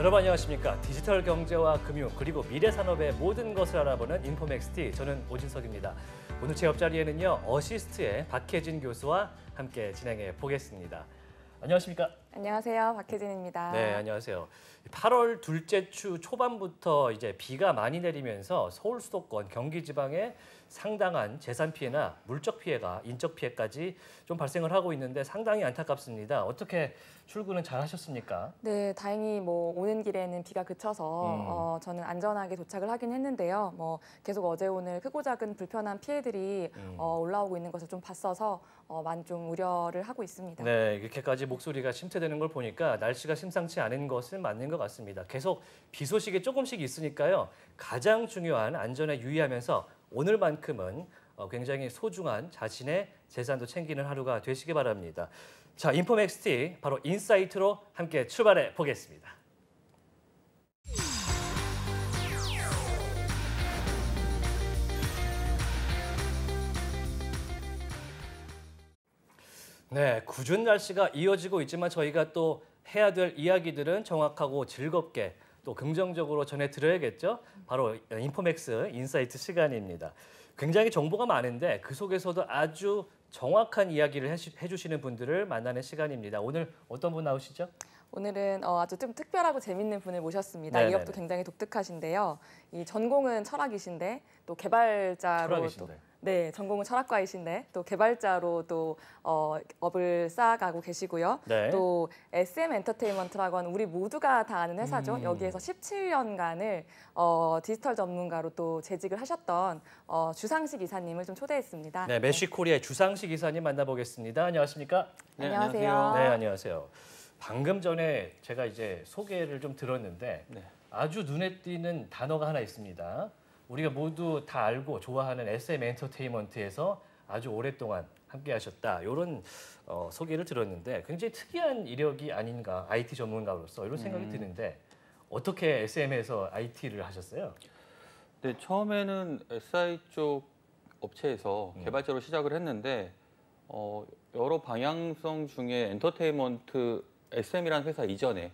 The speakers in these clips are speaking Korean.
여러분 안녕하십니까? 디지털 경제와 금융 그리고 미래 산업의 모든 것을 알아보는 인포맥스티, 저는 오진석입니다. 오늘 제 옆자리에는요 어시스트의 박혜진 교수와 함께 진행해 보겠습니다. 안녕하십니까? 안녕하세요, 박혜진입니다. 네, 안녕하세요. 8월 둘째 주 초반부터 이제 비가 많이 내리면서 서울 수도권, 경기 지방에 상당한 재산 피해나 물적 피해가 인적 피해까지 좀 발생을 하고 있는데 상당히 안타깝습니다. 어떻게 출근은 잘 하셨습니까? 네, 다행히 오는 길에는 비가 그쳐서 저는 안전하게 도착을 하긴 했는데요. 계속 어제 오늘 크고 작은 불편한 피해들이 올라오고 있는 것을 좀 봤어서 많이 좀 우려를 하고 있습니다. 네, 이렇게까지 목소리가 침체되는 걸 보니까 날씨가 심상치 않은 것은 맞는 것 같습니다. 계속 비 소식이 조금씩 있으니까요. 가장 중요한 안전에 유의하면서 오늘만큼은 굉장히 소중한 자신의 재산도 챙기는 하루가 되시기 바랍니다. 자, 인포맥스티 바로 인사이트로 함께 출발해 보겠습니다. 네, 궂은 날씨가 이어지고 있지만 저희가 또 해야 될 이야기들은 정확하고 즐겁게 또 긍정적으로 전해드려야겠죠. 바로 인포맥스 인사이트 시간입니다. 굉장히 정보가 많은데 그 속에서도 아주 정확한 이야기를 해주시는 분들을 만나는 시간입니다. 오늘 어떤 분 나오시죠? 오늘은 아주 좀 특별하고 재밌는 분을 모셨습니다. 네네네. 이력도 굉장히 독특하신데요. 이 전공은 철학이신데 또 개발자로 철학이신데. 네, 전공은 철학과이신데 또 개발자로 또 업을 쌓아가고 계시고요. 네. 또 SM 엔터테인먼트라고 하는 우리 모두가 다 아는 회사죠. 여기에서 17년간을 디지털 전문가로 또 재직을 하셨던 주상식 이사님을 좀 초대했습니다. 네, 메쉬코리아의 주상식 이사님 만나보겠습니다. 안녕하십니까? 네, 안녕하세요. 네, 안녕하세요. 방금 전에 제가 이제 소개를 좀 들었는데 아주 눈에 띄는 단어가 하나 있습니다. 우리가 모두 다 알고 좋아하는 SM 엔터테인먼트에서 아주 오랫동안 함께 하셨다. 이런 소개를 들었는데 굉장히 특이한 이력이 아닌가, IT 전문가로서 이런 생각이 드는데 어떻게 SM에서 IT를 하셨어요? 네, 처음에는 SI 쪽 업체에서 개발자로 시작을 했는데 여러 방향성 중에 엔터테인먼트 SM이라는 회사 이전에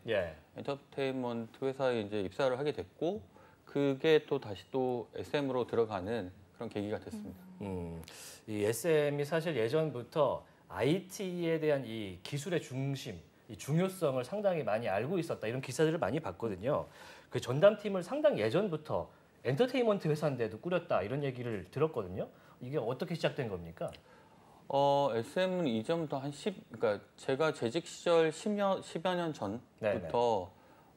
엔터테인먼트 회사에 이제 입사를 하게 됐고 그게 또 다시 또 SM으로 들어가는 그런 계기가 됐습니다. 이 SM이 사실 예전부터 IT에 대한 이 기술의 중심, 이 중요성을 상당히 많이 알고 있었다 이런 기사들을 많이 봤거든요. 그 전담팀을 상당히 예전부터 엔터테인먼트 회사인데도 꾸렸다 이런 얘기를 들었거든요. 이게 어떻게 시작된 겁니까? SM은 이전부터 그러니까 제가 재직 시절 10여 년 전부터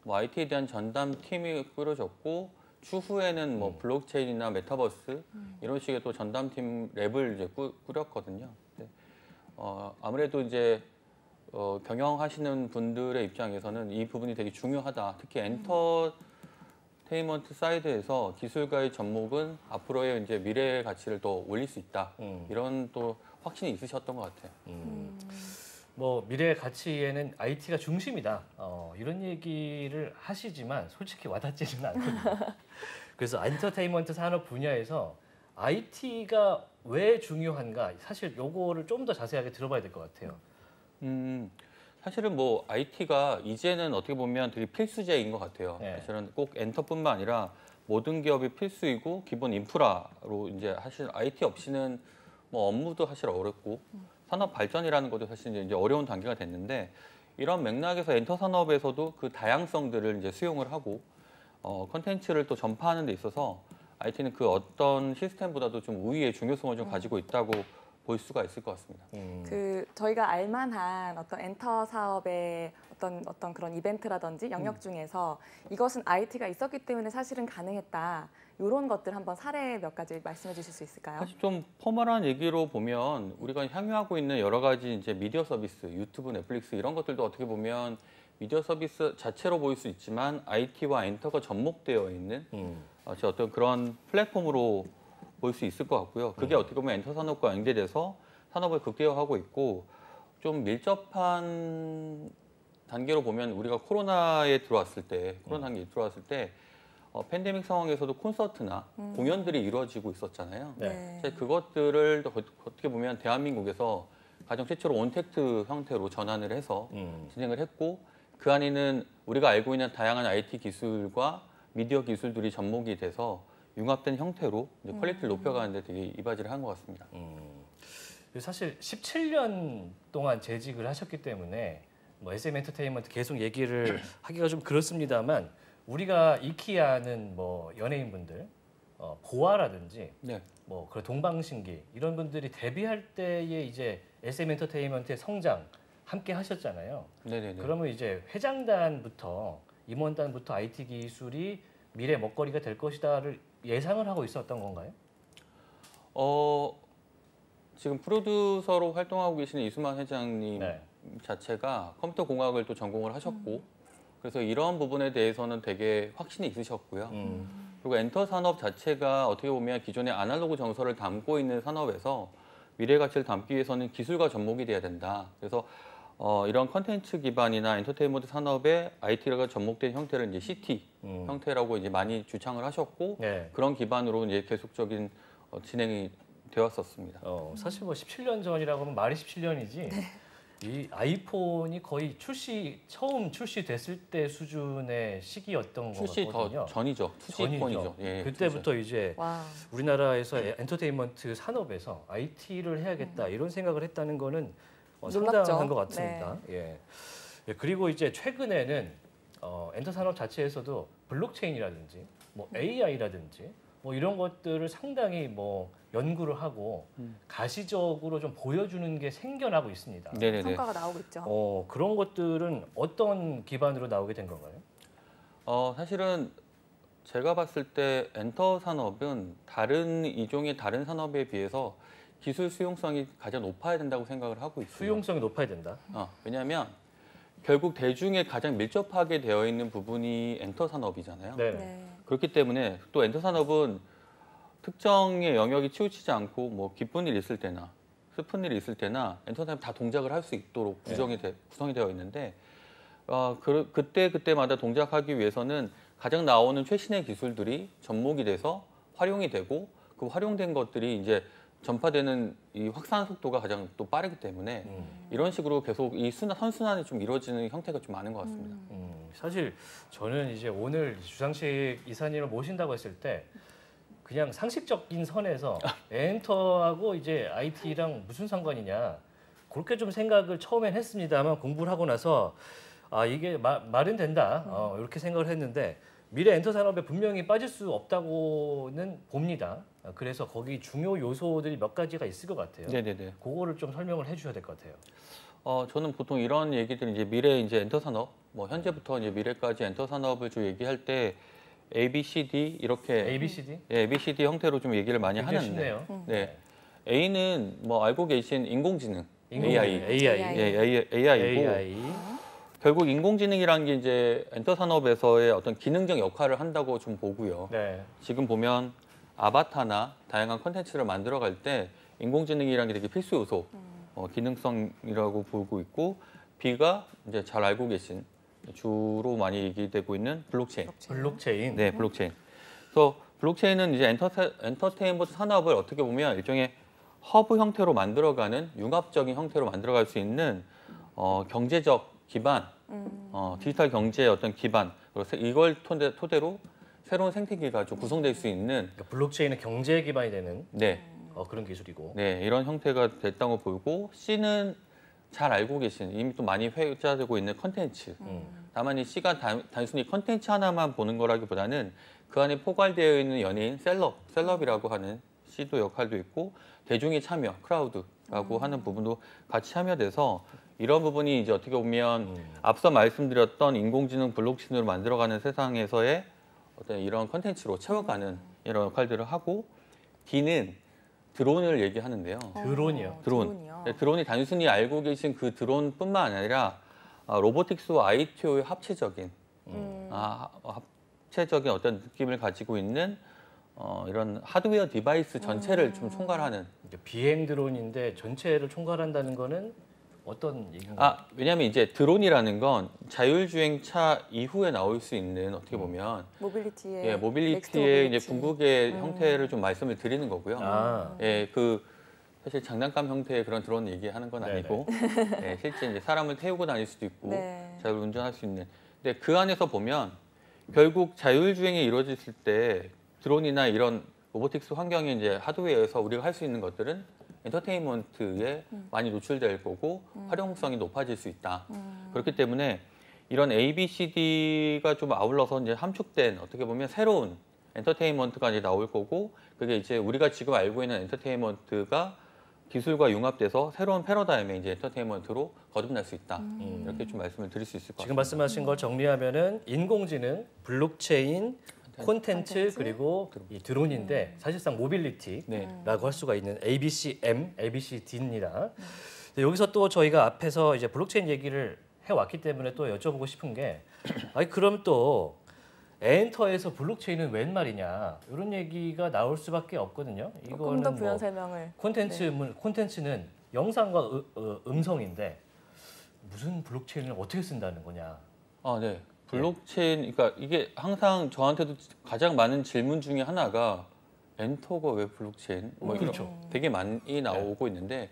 IT에 대한 전담 팀이 꾸려졌고 추후에는 블록체인이나 메타버스 이런 식의 또 전담팀 랩을 이제 꾸렸거든요. 아무래도 이제 경영하시는 분들의 입장에서는 이 부분이 되게 중요하다. 특히 엔터테인먼트 사이드에서 기술가의 접목은 앞으로의 이제 미래의 가치를 더 올릴 수 있다. 이런 또 확신이 있으셨던 것 같아요. 미래의 가치에는 IT가 중심이다. 이런 얘기를 하시지만 솔직히 와닿지는 않거든요. 그래서 엔터테인먼트 산업 분야에서 IT가 왜 중요한가? 사실 요거를 좀 더 자세하게 들어봐야 될 것 같아요. 사실은 IT가 이제는 어떻게 보면 되게 필수제인 것 같아요. 사실은 꼭 엔터뿐만 아니라 모든 기업이 필수이고 기본 인프라로 이제 사실 IT 없이는 업무도 사실 어렵고 산업 발전이라는 것도 사실 이제 어려운 단계가 됐는데 이런 맥락에서 엔터 산업에서도 그 다양성들을 이제 수용을 하고 콘텐츠를 또 전파하는 데 있어서 IT는 그 어떤 시스템보다도 좀 우위의 중요성을 좀 가지고 있다고 볼 수가 있을 것 같습니다. 저희가 알만한 어떤 엔터 사업의 어떤 그런 이벤트라든지 영역 중에서 이것은 IT가 있었기 때문에 사실은 가능했다. 이런 것들 한번 사례 몇 가지 말씀해 주실 수 있을까요? 사실 좀 포멀한 얘기로 보면 우리가 향유하고 있는 여러 가지 이제 미디어 서비스, 유튜브, 넷플릭스 이런 것들도 어떻게 보면 미디어 서비스 자체로 보일 수 있지만 IT와 엔터가 접목되어 있는 어떤 그런 플랫폼으로 볼 수 있을 것 같고요. 그게 어떻게 보면 엔터 산업과 연계돼서 산업을 극대화하고 있고 좀 밀접한 단계로 보면 우리가 코로나 단계에 들어왔을 때 팬데믹 상황에서도 콘서트나 공연들이 이루어지고 있었잖아요. 그것들을 어떻게 보면 대한민국에서 가장 최초로 온택트 형태로 전환을 해서 진행을 했고 그 안에는 우리가 알고 있는 다양한 IT 기술과 미디어 기술들이 접목이 돼서 융합된 형태로 이제 퀄리티를 높여가는 데 되게 이바지를 한 것 같습니다. 사실 17년 동안 재직을 하셨기 때문에 뭐 SM 엔터테인먼트 계속 얘기를 하기가 좀 그렇습니다만 우리가 익히 아는 뭐 연예인분들, 보아라든지 네. 뭐 그런 동방신기 이런 분들이 데뷔할 때에 이제 SM 엔터테인먼트의 성장 함께 하셨잖아요. 네네네. 그러면 이제 회장단부터 임원단부터 IT 기술이 미래 먹거리가 될 것이다를 예상을 하고 있었던 건가요? 지금 프로듀서로 활동하고 계시는 이수만 회장님 네. 자체가 컴퓨터 공학을 또 전공을 하셨고 그래서 이런 부분에 대해서는 되게 확신이 있으셨고요. 그리고 엔터 산업 자체가 어떻게 보면 기존의 아날로그 정서를 담고 있는 산업에서 미래 가치를 담기 위해서는 기술과 접목이 돼야 된다. 그래서 이런 컨텐츠 기반이나 엔터테인먼트 산업의 IT가 접목된 형태를 이제 CT 형태라고 이제 많이 주창을 하셨고 네. 그런 기반으로 이제 계속적인 진행이 되었었습니다. 사실 뭐 17년 전이라고 하면 말이 17년이지. 이 아이폰이 거의 처음 출시됐을 때 수준의 시기였던 출시 거거든요. 더 전이죠. 투시폰이죠. 예, 그때부터 진짜. 이제 와. 우리나라에서 엔터테인먼트 산업에서 IT를 해야겠다 이런 생각을 했다는 거는 놀랍죠. 상당한 것 같습니다. 예. 예, 그리고 이제 최근에는 엔터 산업 자체에서도 블록체인이라든지 뭐 AI라든지 뭐 이런 것들을 상당히 뭐 연구를 하고 가시적으로 좀 보여주는 게 생겨나고 있습니다. 네네네. 성과가 나오고 있죠. 그런 것들은 어떤 기반으로 나오게 된 건가요? 사실은 제가 봤을 때 엔터 산업은 다른 이종의 다른 산업에 비해서 기술 수용성이 가장 높아야 된다고 생각을 하고 있어요. 수용성이 높아야 된다. 왜냐하면 결국 대중에 가장 밀접하게 되어 있는 부분이 엔터 산업이잖아요. 네. 네. 그렇기 때문에 또 엔터 산업은 특정의 영역이 치우치지 않고 뭐 기쁜 일 있을 때나 슬픈 일이 있을 때나 엔터 산업 다 동작을 할 수 있도록 구성이 되어 있는데 그때마다 동작하기 위해서는 가장 나오는 최신의 기술들이 접목이 돼서 활용이 되고 그 활용된 것들이 이제 전파되는 이 확산 속도가 가장 또 빠르기 때문에 이런 식으로 계속 이 선순환이 좀 이루어지는 형태가 좀 많은 것 같습니다. 사실 저는 이제 오늘 주상식 이사님을 모신다고 했을 때 그냥 상식적인 선에서 엔터하고 이제 IT랑 무슨 상관이냐 그렇게 좀 생각을 처음엔 했습니다만 공부를 하고 나서 이게 말은 된다 이렇게 생각을 했는데 미래 엔터 산업에 분명히 빠질 수 없다고는 봅니다. 그래서 거기 중요 요소들이 몇 가지가 있을 것 같아요. 네네네. 그거를 좀 설명을 해주셔야 될 것 같아요. 저는 보통 이런 얘기들 이제 미래 이제 엔터 산업, 뭐 현재부터 이제 미래까지 엔터 산업을 좀 얘기할 때 A, B, C, D 이렇게 ABCD? 예, A, B, C, D 형태로 좀 얘기를 많이 굉장히 하는데, 쉽네요. 네, A는 뭐 알고 계신 인공지능, AI, AI. 예, AI고 AI. 결국 인공지능이라는 게 이제 엔터 산업에서의 어떤 기능적 역할을 한다고 좀 보고요. 네. 지금 보면 아바타나 다양한 콘텐츠를 만들어갈 때 인공지능이라는 게 되게 필수 요소, 기능성이라고 보고 있고 B가 이제 잘 알고 계신 주로 많이 얘기되고 있는 블록체인. 블록체인. 네, 블록체인. 그래서 블록체인은 이제 엔터테인먼트 산업을 어떻게 보면 일종의 허브 형태로 만들어가는 융합적인 형태로 만들어갈 수 있는 경제적 기반, 디지털 경제의 어떤 기반, 그리고 이걸 토대로 새로운 생태계가 좀 구성될 수 있는 그러니까 블록체인은 경제 기반이 되는 네, 그런 기술이고. 네, 이런 형태가 됐다고 보고 C는 잘 알고 계신 이미 또 많이 회자되고 있는 컨텐츠. 다만 이 C가 단순히 컨텐츠 하나만 보는 거라기보다는 그 안에 포괄되어 있는 연예인, 셀럽이라고 하는 C도 역할도 있고 대중의 참여, 크라우드라고 하는 부분도 같이 참여돼서 이런 부분이 이제 어떻게 보면 앞서 말씀드렸던 인공지능 블록체인으로 만들어가는 세상에서의 어떤 이런 컨텐츠로 채워가는 이런 역할들을 하고 D는 드론을 얘기하는데요. 드론이요. 드론이요. 네, 드론이 단순히 알고 계신 그 드론뿐만 아니라 로보틱스와 ITO의 합체적인 합체적인 어떤 느낌을 가지고 있는 이런 하드웨어 디바이스 전체를 좀 총괄하는. 그러니까 비행 드론인데 전체를 총괄한다는 거는 어떤 얘기인가요? 왜냐하면 이제 드론이라는 건 자율주행차 이후에 나올 수 있는 어떻게 보면 모빌리티의 모빌리티의 이제 모빌리티. 궁극의 형태를 좀 말씀을 드리는 거고요. 사실 장난감 형태의 그런 드론 얘기하는 건 아니고 실제 이제 사람을 태우고 다닐 수도 있고 네. 잘 운전할 수 있는 근데 그 안에서 보면 결국 자율주행이 이루어졌을 때 드론이나 이런 로보틱스 환경의 이제 하드웨어에서 우리가 할 수 있는 것들은 엔터테인먼트에 많이 노출될 거고 활용성이 높아질 수 있다. 그렇기 때문에 이런 ABCD가 좀 아울러서 이제 함축된 어떻게 보면 새로운 엔터테인먼트가 이제 나올 거고 그게 이제 우리가 지금 알고 있는 엔터테인먼트가 기술과 융합돼서 새로운 패러다임의 이제 엔터테인먼트로 거듭날 수 있다. 이렇게 좀 말씀을 드릴 수 있을 것 같습니다. 지금 말씀하신 걸 정리하면은 인공지능, 블록체인, 콘텐츠 그리고 이 드론인데 사실상 모빌리티라고 할 수가 있는 ABCM, ABCD입니다. 여기서 또 저희가 앞에서 이제 블록체인 얘기를 해왔기 때문에 또 여쭤보고 싶은 게 아니 그럼 또 엔터에서 블록체인은 웬 말이냐 이런 얘기가 나올 수밖에 없거든요. 조금 더 부연 설명을. 콘텐츠는 영상과 음성인데 무슨 블록체인을 어떻게 쓴다는 거냐? 아, 네. 블록체인, 그러니까 이게 항상 저한테도 가장 많은 질문 중에 하나가 엔터가 왜 블록체인? 뭐 그렇죠. 되게 많이 나오고 있는데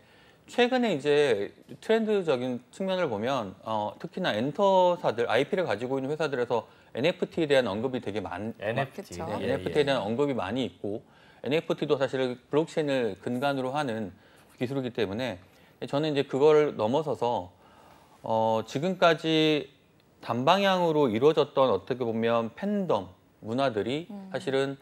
최근에 이제 트렌드적인 측면을 보면 특히나 엔터사들, IP를 가지고 있는 회사들에서 NFT에 대한 언급이 되게 NFT, NFT에 대한 언급이 많이 있고 NFT도 사실 블록체인을 근간으로 하는 기술이기 때문에 저는 이제 그걸 넘어서서 지금까지 단방향으로 이루어졌던 어떻게 보면 팬덤 문화들이 사실은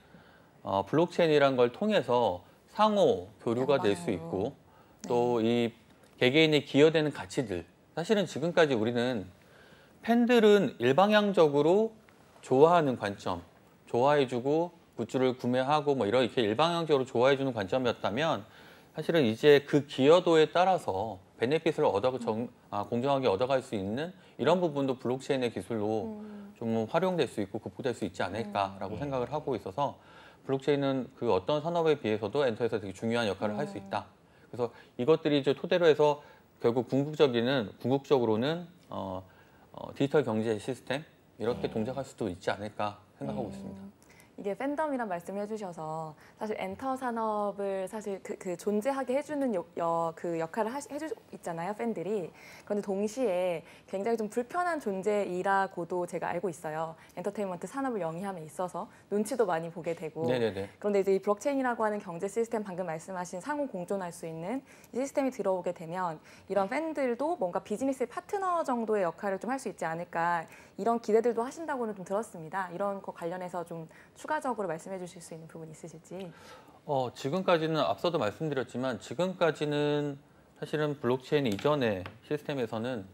블록체인이란 걸 통해서 상호 교류가 될 수 있고 또 이 개개인이 기여되는 가치들 사실은 지금까지 우리는 팬들은 일방향적으로 좋아하는 관점, 좋아해주고 굿즈를 구매하고 뭐 이렇게 일방향적으로 좋아해주는 관점이었다면 사실은 이제 그 기여도에 따라서 베네핏을 공정하게 얻어갈 수 있는 이런 부분도 블록체인의 기술로 좀 활용될 수 있고 극복될 수 있지 않을까라고 생각을 하고 있어서 블록체인은 그 어떤 산업에 비해서도 엔터에서 되게 중요한 역할을 할 수 있다. 그래서 이것들이 이제 토대로 해서 결국 궁극적으로는 디지털 경제 시스템 이렇게 동작할 수도 있지 않을까 생각하고 있습니다. 이게 팬덤이란 말씀을 해주셔서 사실 엔터 산업을 사실 그 존재하게 해주는 그 역할을 해주고 있잖아요, 팬들이. 그런데 동시에 굉장히 좀 불편한 존재이라고도 제가 알고 있어요. 엔터테인먼트 산업을 영위함에 있어서 눈치도 많이 보게 되고. 네네네. 그런데 이제 이 블록체인이라고 하는 경제 시스템 방금 말씀하신 상호 공존할 수 있는 이 시스템이 들어오게 되면 이런 팬들도 뭔가 비즈니스의 파트너 정도의 역할을 좀 할 수 있지 않을까 이런 기대들도 하신다고는 좀 들었습니다. 이런 거 관련해서 좀 추가적으로 말씀해 주실 수 있는 부분 있으실지? 지금까지는 앞서도 말씀드렸지만 지금까지는 사실은 블록체인 이전의 시스템에서는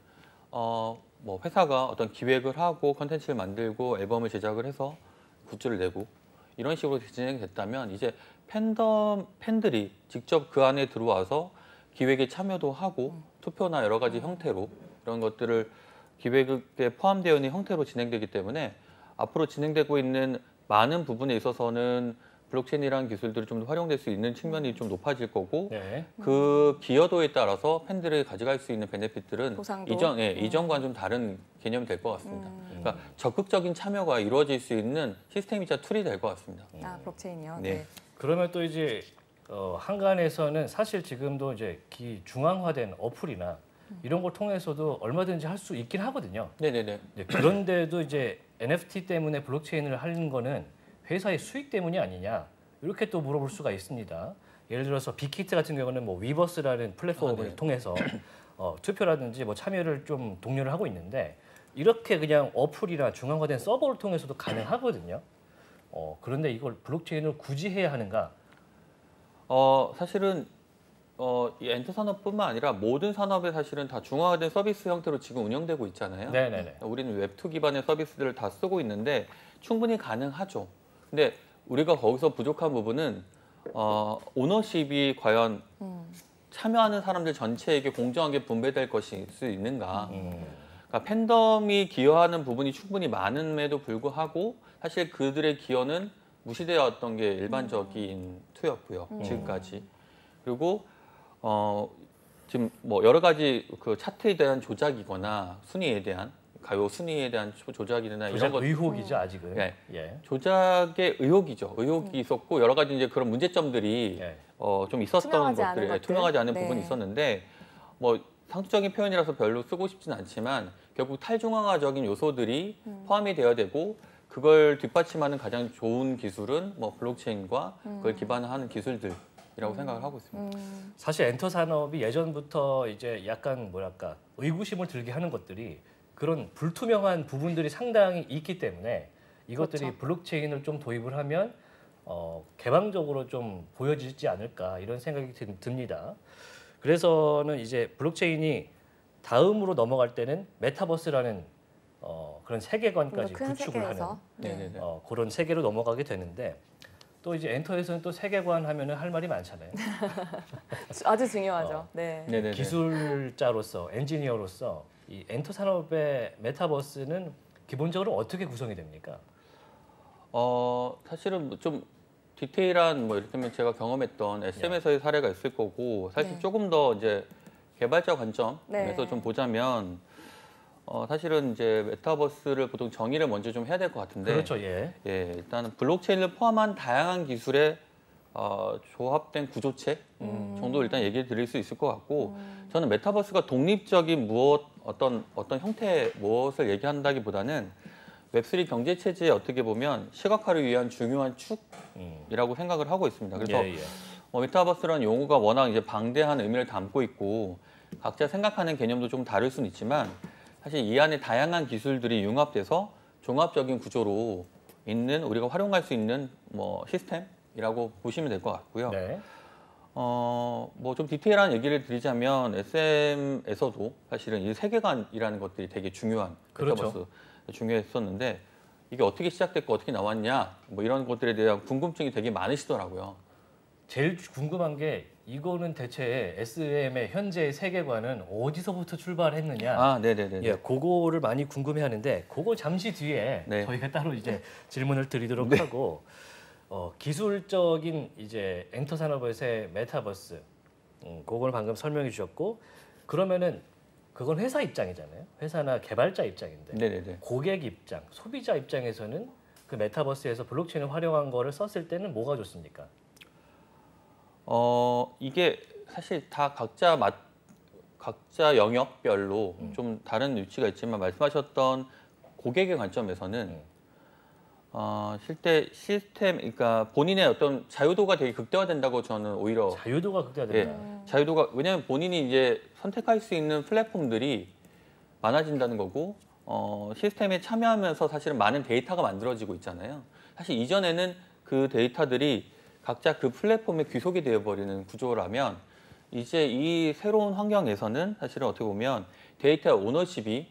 뭐 회사가 어떤 기획을 하고 컨텐츠를 만들고 앨범을 제작을 해서 굿즈를 내고 이런 식으로 진행이 됐다면 이제 팬들이 직접 그 안에 들어와서 기획에 참여도 하고 투표나 여러 가지 형태로 이런 것들을 기획에 포함되어 있는 형태로 진행되기 때문에 앞으로 진행되고 있는 많은 부분에 있어서는 블록체인이라는 기술들이 좀 더 활용될 수 있는 측면이 좀 높아질 거고 그 기여도에 따라서 팬들이 가져갈 수 있는 베네핏들은 이전과는 좀 다른 개념이 될 것 같습니다. 그러니까 적극적인 참여가 이루어질 수 있는 시스템이자 툴이 될 것 같습니다. 블록체인이요? 네. 그러면 또 이제 한간에서는 사실 지금도 이제 중앙화된 어플이나 이런 걸 통해서도 얼마든지 할 수 있긴 하거든요. 네네네. 그런데도 이제 NFT 때문에 블록체인을 하는 거는 회사의 수익 때문이 아니냐 이렇게 또 물어볼 수가 있습니다. 예를 들어서 빅히트 같은 경우는 뭐 위버스라는 플랫폼을 통해서 투표라든지 뭐 참여를 좀 독려를 하고 있는데 이렇게 그냥 어플이나 중앙화된 서버를 통해서도 가능하거든요. 그런데 이걸 블록체인을 굳이 해야 하는가? 사실은 이 엔터 산업뿐만 아니라 모든 산업에 사실은 다 중화된 서비스 형태로 지금 운영되고 있잖아요. 네네네. 우리는 웹2 기반의 서비스들을 다 쓰고 있는데 충분히 가능하죠. 근데 우리가 거기서 부족한 부분은 오너십이 과연 참여하는 사람들 전체에게 공정하게 분배될 것일 수 있는가. 그러니까 팬덤이 기여하는 부분이 충분히 많음에도 불구하고 사실 그들의 기여는 무시되었던 게 일반적인 투였고요. 지금까지. 그리고 지금 뭐 여러 가지 그 차트에 대한 조작이거나 순위에 대한 가요 순위에 대한 조작이나 이런 것 의혹이죠 아직은. 네. 조작의 의혹이 있었고 여러 가지 이제 그런 문제점들이 좀 있었던 것들이 투명하지 않은 부분이 있었는데 뭐 상투적인 표현이라서 별로 쓰고 싶진 않지만 결국 탈중앙화적인 요소들이 포함이 되어야 되고 그걸 뒷받침하는 가장 좋은 기술은 뭐 블록체인과 그걸 기반하는 기술들이라고 생각을 하고 있습니다. 사실 엔터 산업이 예전부터 이제 약간 뭐랄까 의구심을 들게 하는 것들이 그런 불투명한 부분들이 상당히 있기 때문에 이것들이 그렇죠. 블록체인을 좀 도입을 하면 개방적으로 좀 보여지지 않을까 이런 생각이 듭니다. 그래서는 이제 블록체인이 다음으로 넘어갈 때는 메타버스라는 그런 세계관까지 큰 구축을 하는 세계에서. 네. 그런 세계로 넘어가게 되는데 또 이제 엔터에서는 또 세계관 하면은 할 말이 많잖아요. 아주 중요하죠. 네. 네네네. 기술자로서 엔지니어로서 이 엔터 산업의 메타버스는 기본적으로 어떻게 구성이 됩니까? 사실은 뭐좀 디테일한 뭐 이를테면 제가 경험했던 SM에서의 사례가 있을 거고 사실 네. 조금 더 이제 개발자 관점에서 네. 좀 보자면 사실은 이제 메타버스를 보통 정의를 먼저 좀 해야 될 것 같은데 그렇죠, 예. 예, 일단은 블록체인을 포함한 다양한 기술의 조합된 구조체 정도 일단 얘기를 드릴 수 있을 것 같고 저는 메타버스가 독립적인 어떤 형태 무엇을 얘기한다기보다는 웹3 경제 체제에 어떻게 보면 시각화를 위한 중요한 축이라고 생각을 하고 있습니다. 그래서 예, 예. 메타버스라는 용어가 워낙 이제 방대한 의미를 담고 있고 각자 생각하는 개념도 좀 다를 수는 있지만 사실 이 안에 다양한 기술들이 융합돼서 종합적인 구조로 있는 우리가 활용할 수 있는 뭐 시스템이라고 보시면 될 것 같고요. 네. 뭐 좀 디테일한 얘기를 드리자면 SM에서도 사실은 이 세계관이라는 것들이 되게 중요한 그렇죠. 메타버스 중요했었는데 이게 어떻게 시작됐고 어떻게 나왔냐 뭐 이런 것들에 대한 궁금증이 되게 많으시더라고요. 제일 궁금한 게 이거는 대체 SM의 현재 세계관은 어디서부터 출발했느냐? 네네네. 예, 그거를 많이 궁금해하는데 그거 잠시 뒤에 네. 저희가 따로 이제 질문을 드리도록 네. 하고 기술적인 이제 엔터 산업에서의 메타버스 그걸 방금 설명해 주셨고 그러면은 그건 회사 입장이잖아요. 회사나 개발자 입장인데 네네네. 고객 입장, 소비자 입장에서는 그 메타버스에서 블록체인을 활용한 거를 썼을 때는 뭐가 좋습니까? 이게 사실 다 각자 영역별로 좀 다른 위치가 있지만 말씀하셨던 고객의 관점에서는 실제 시스템, 그러니까 본인의 어떤 자유도가 되게 극대화된다고 저는 오히려 자유도가 극대화된다. 자유도가 왜냐하면 본인이 이제 선택할 수 있는 플랫폼들이 많아진다는 거고 시스템에 참여하면서 사실은 많은 데이터가 만들어지고 있잖아요. 사실 이전에는 그 데이터들이 각자 그 플랫폼에 귀속이 되어버리는 구조라면 이제 이 새로운 환경에서는 사실은 어떻게 보면 데이터 오너십이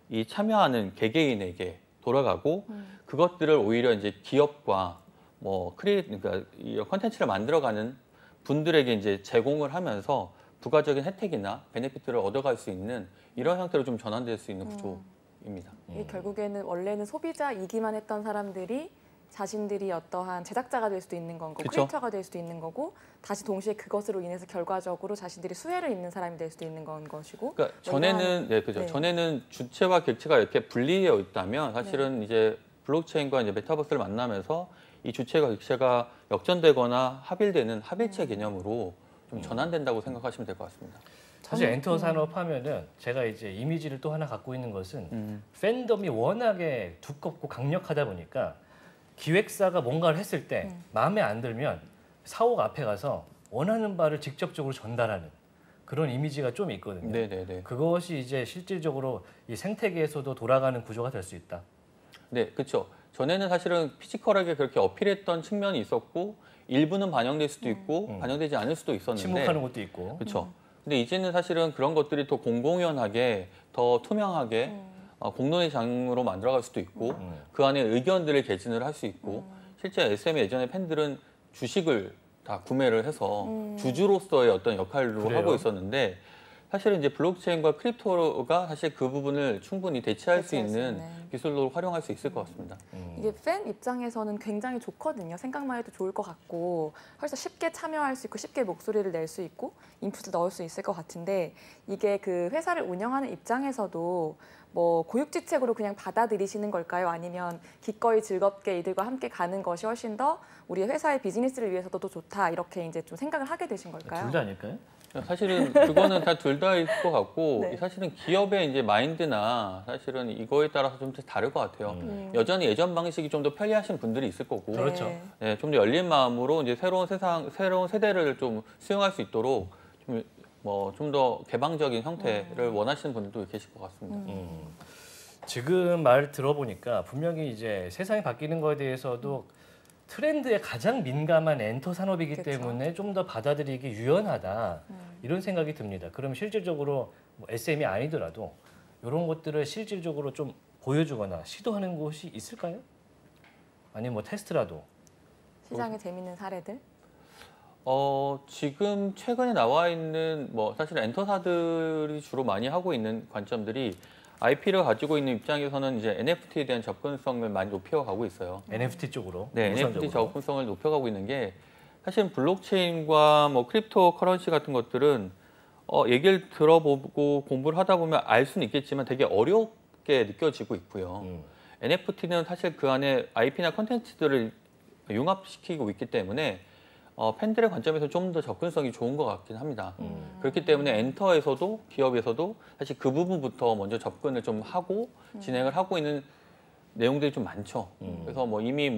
이 참여하는 개개인에게 돌아가고 그것들을 오히려 이제 기업과 뭐 그러니까 이 콘텐츠를 만들어가는 분들에게 이제 제공을 하면서 부가적인 혜택이나 베네피트를 얻어갈 수 있는 이런 형태로 좀 전환될 수 있는 구조입니다. 이게 결국에는 원래는 소비자이기만 했던 사람들이 자신들이 어떠한 제작자가 될 수도 있는 거고 그쵸? 크리에이터가 될 수도 있는 거고 다시 동시에 그것으로 인해서 결과적으로 자신들이 수혜를 입는 사람이 될 수도 있는 건 것이고 그러니까 전에는 그죠. 네. 전에는 주체와 객체가 이렇게 분리되어 있다면 사실은 이제 블록체인과 이제 메타버스를 만나면서 이 주체가 객체가 역전되거나 합일되는 합일체 개념으로 좀 전환된다고 생각하시면 될 것 같습니다. 사실 엔터 산업 하면은 제가 이제 이미지를 또 하나 갖고 있는 것은 팬덤이 워낙에 두껍고 강력하다 보니까 기획사가 뭔가를 했을 때 마음에 안 들면 사옥 앞에 가서 원하는 바를 직접적으로 전달하는 그런 이미지가 좀 있거든요. 네네네. 그것이 이제 실질적으로 이 생태계에서도 돌아가는 구조가 될 수 있다. 네, 그렇죠. 전에는 사실은 피지컬하게 그렇게 어필했던 측면이 있었고 일부는 반영될 수도 있고 반영되지 않을 수도 있었는데 침묵하는 것도 있고. 그렇죠. 근데 이제는 사실은 그런 것들이 더 공공연하게 더 투명하게 공론의 장으로 만들어갈 수도 있고 그 안에 의견들을 개진을 할 수 있고 실제 SM의 예전에 팬들은 주식을 다 구매를 해서 주주로서의 어떤 역할로 그래요? 하고 있었는데 사실은 이제 블록체인과 크립토가 사실 그 부분을 충분히 대체할 수 대체할 수 있는 있는. 기술로 활용할 수 있을 것 같습니다. 이게 팬 입장에서는 굉장히 좋거든요. 생각만 해도 좋을 것 같고 훨씬 쉽게 참여할 수 있고 쉽게 목소리를 낼 수 있고 인풋을 넣을 수 있을 것 같은데 이게 그 회사를 운영하는 입장에서도 뭐 고육지책으로 그냥 받아들이시는 걸까요? 아니면 기꺼이 즐겁게 이들과 함께 가는 것이 훨씬 더 우리 회사의 비즈니스를 위해서도 더 좋다 이렇게 이제 좀 생각을 하게 되신 걸까요? 둘 다 아닐까요? 사실은 그거는 다 둘 다일 것 같고 네. 사실은 기업의 이제 마인드나 사실은 이거에 따라서 좀 다를 것 같아요. 여전히 예전 방식이 좀 더 편리하신 분들이 있을 거고, 그렇죠. 네, 좀 더 열린 마음으로 이제 새로운 새로운 세대를 좀 수용할 수 있도록 좀 더 개방적인 형태를 원하시는 분들도 계실 것 같습니다. 지금 말 들어보니까 분명히 이제 세상이 바뀌는 거에 대해서도 트렌드에 가장 민감한 엔터 산업이기 그쵸. 때문에 좀 더 받아들이기 유연하다 이런 생각이 듭니다. 그럼 실질적으로 뭐 SM이 아니더라도 이런 것들을 실질적으로 좀 보여주거나 시도하는 곳이 있을까요? 아니면 뭐 테스트라도? 시장에 재밌는 사례들? 지금 최근에 나와 있는 사실 엔터사들이 주로 많이 하고 있는 관점들이 IP를 가지고 있는 입장에서는 이제 NFT에 대한 접근성을 많이 높여가고 있어요. NFT 쪽으로? 네, 우선적으로. NFT 접근성을 높여가고 있는 게 사실 블록체인과 뭐 크립토 커런시 같은 것들은 얘기를 들어보고 공부를 하다 보면 알 수는 있겠지만 되게 어렵게 느껴지고 있고요. NFT는 사실 그 안에 IP나 콘텐츠들을 융합시키고 있기 때문에 팬들의 관점에서 좀 더 접근성이 좋은 것 같긴 합니다. 그렇기 때문에 엔터에서도 기업에서도 사실 그 부분부터 먼저 접근을 좀 하고 진행을 하고 있는 내용들이 좀 많죠. 그래서 이미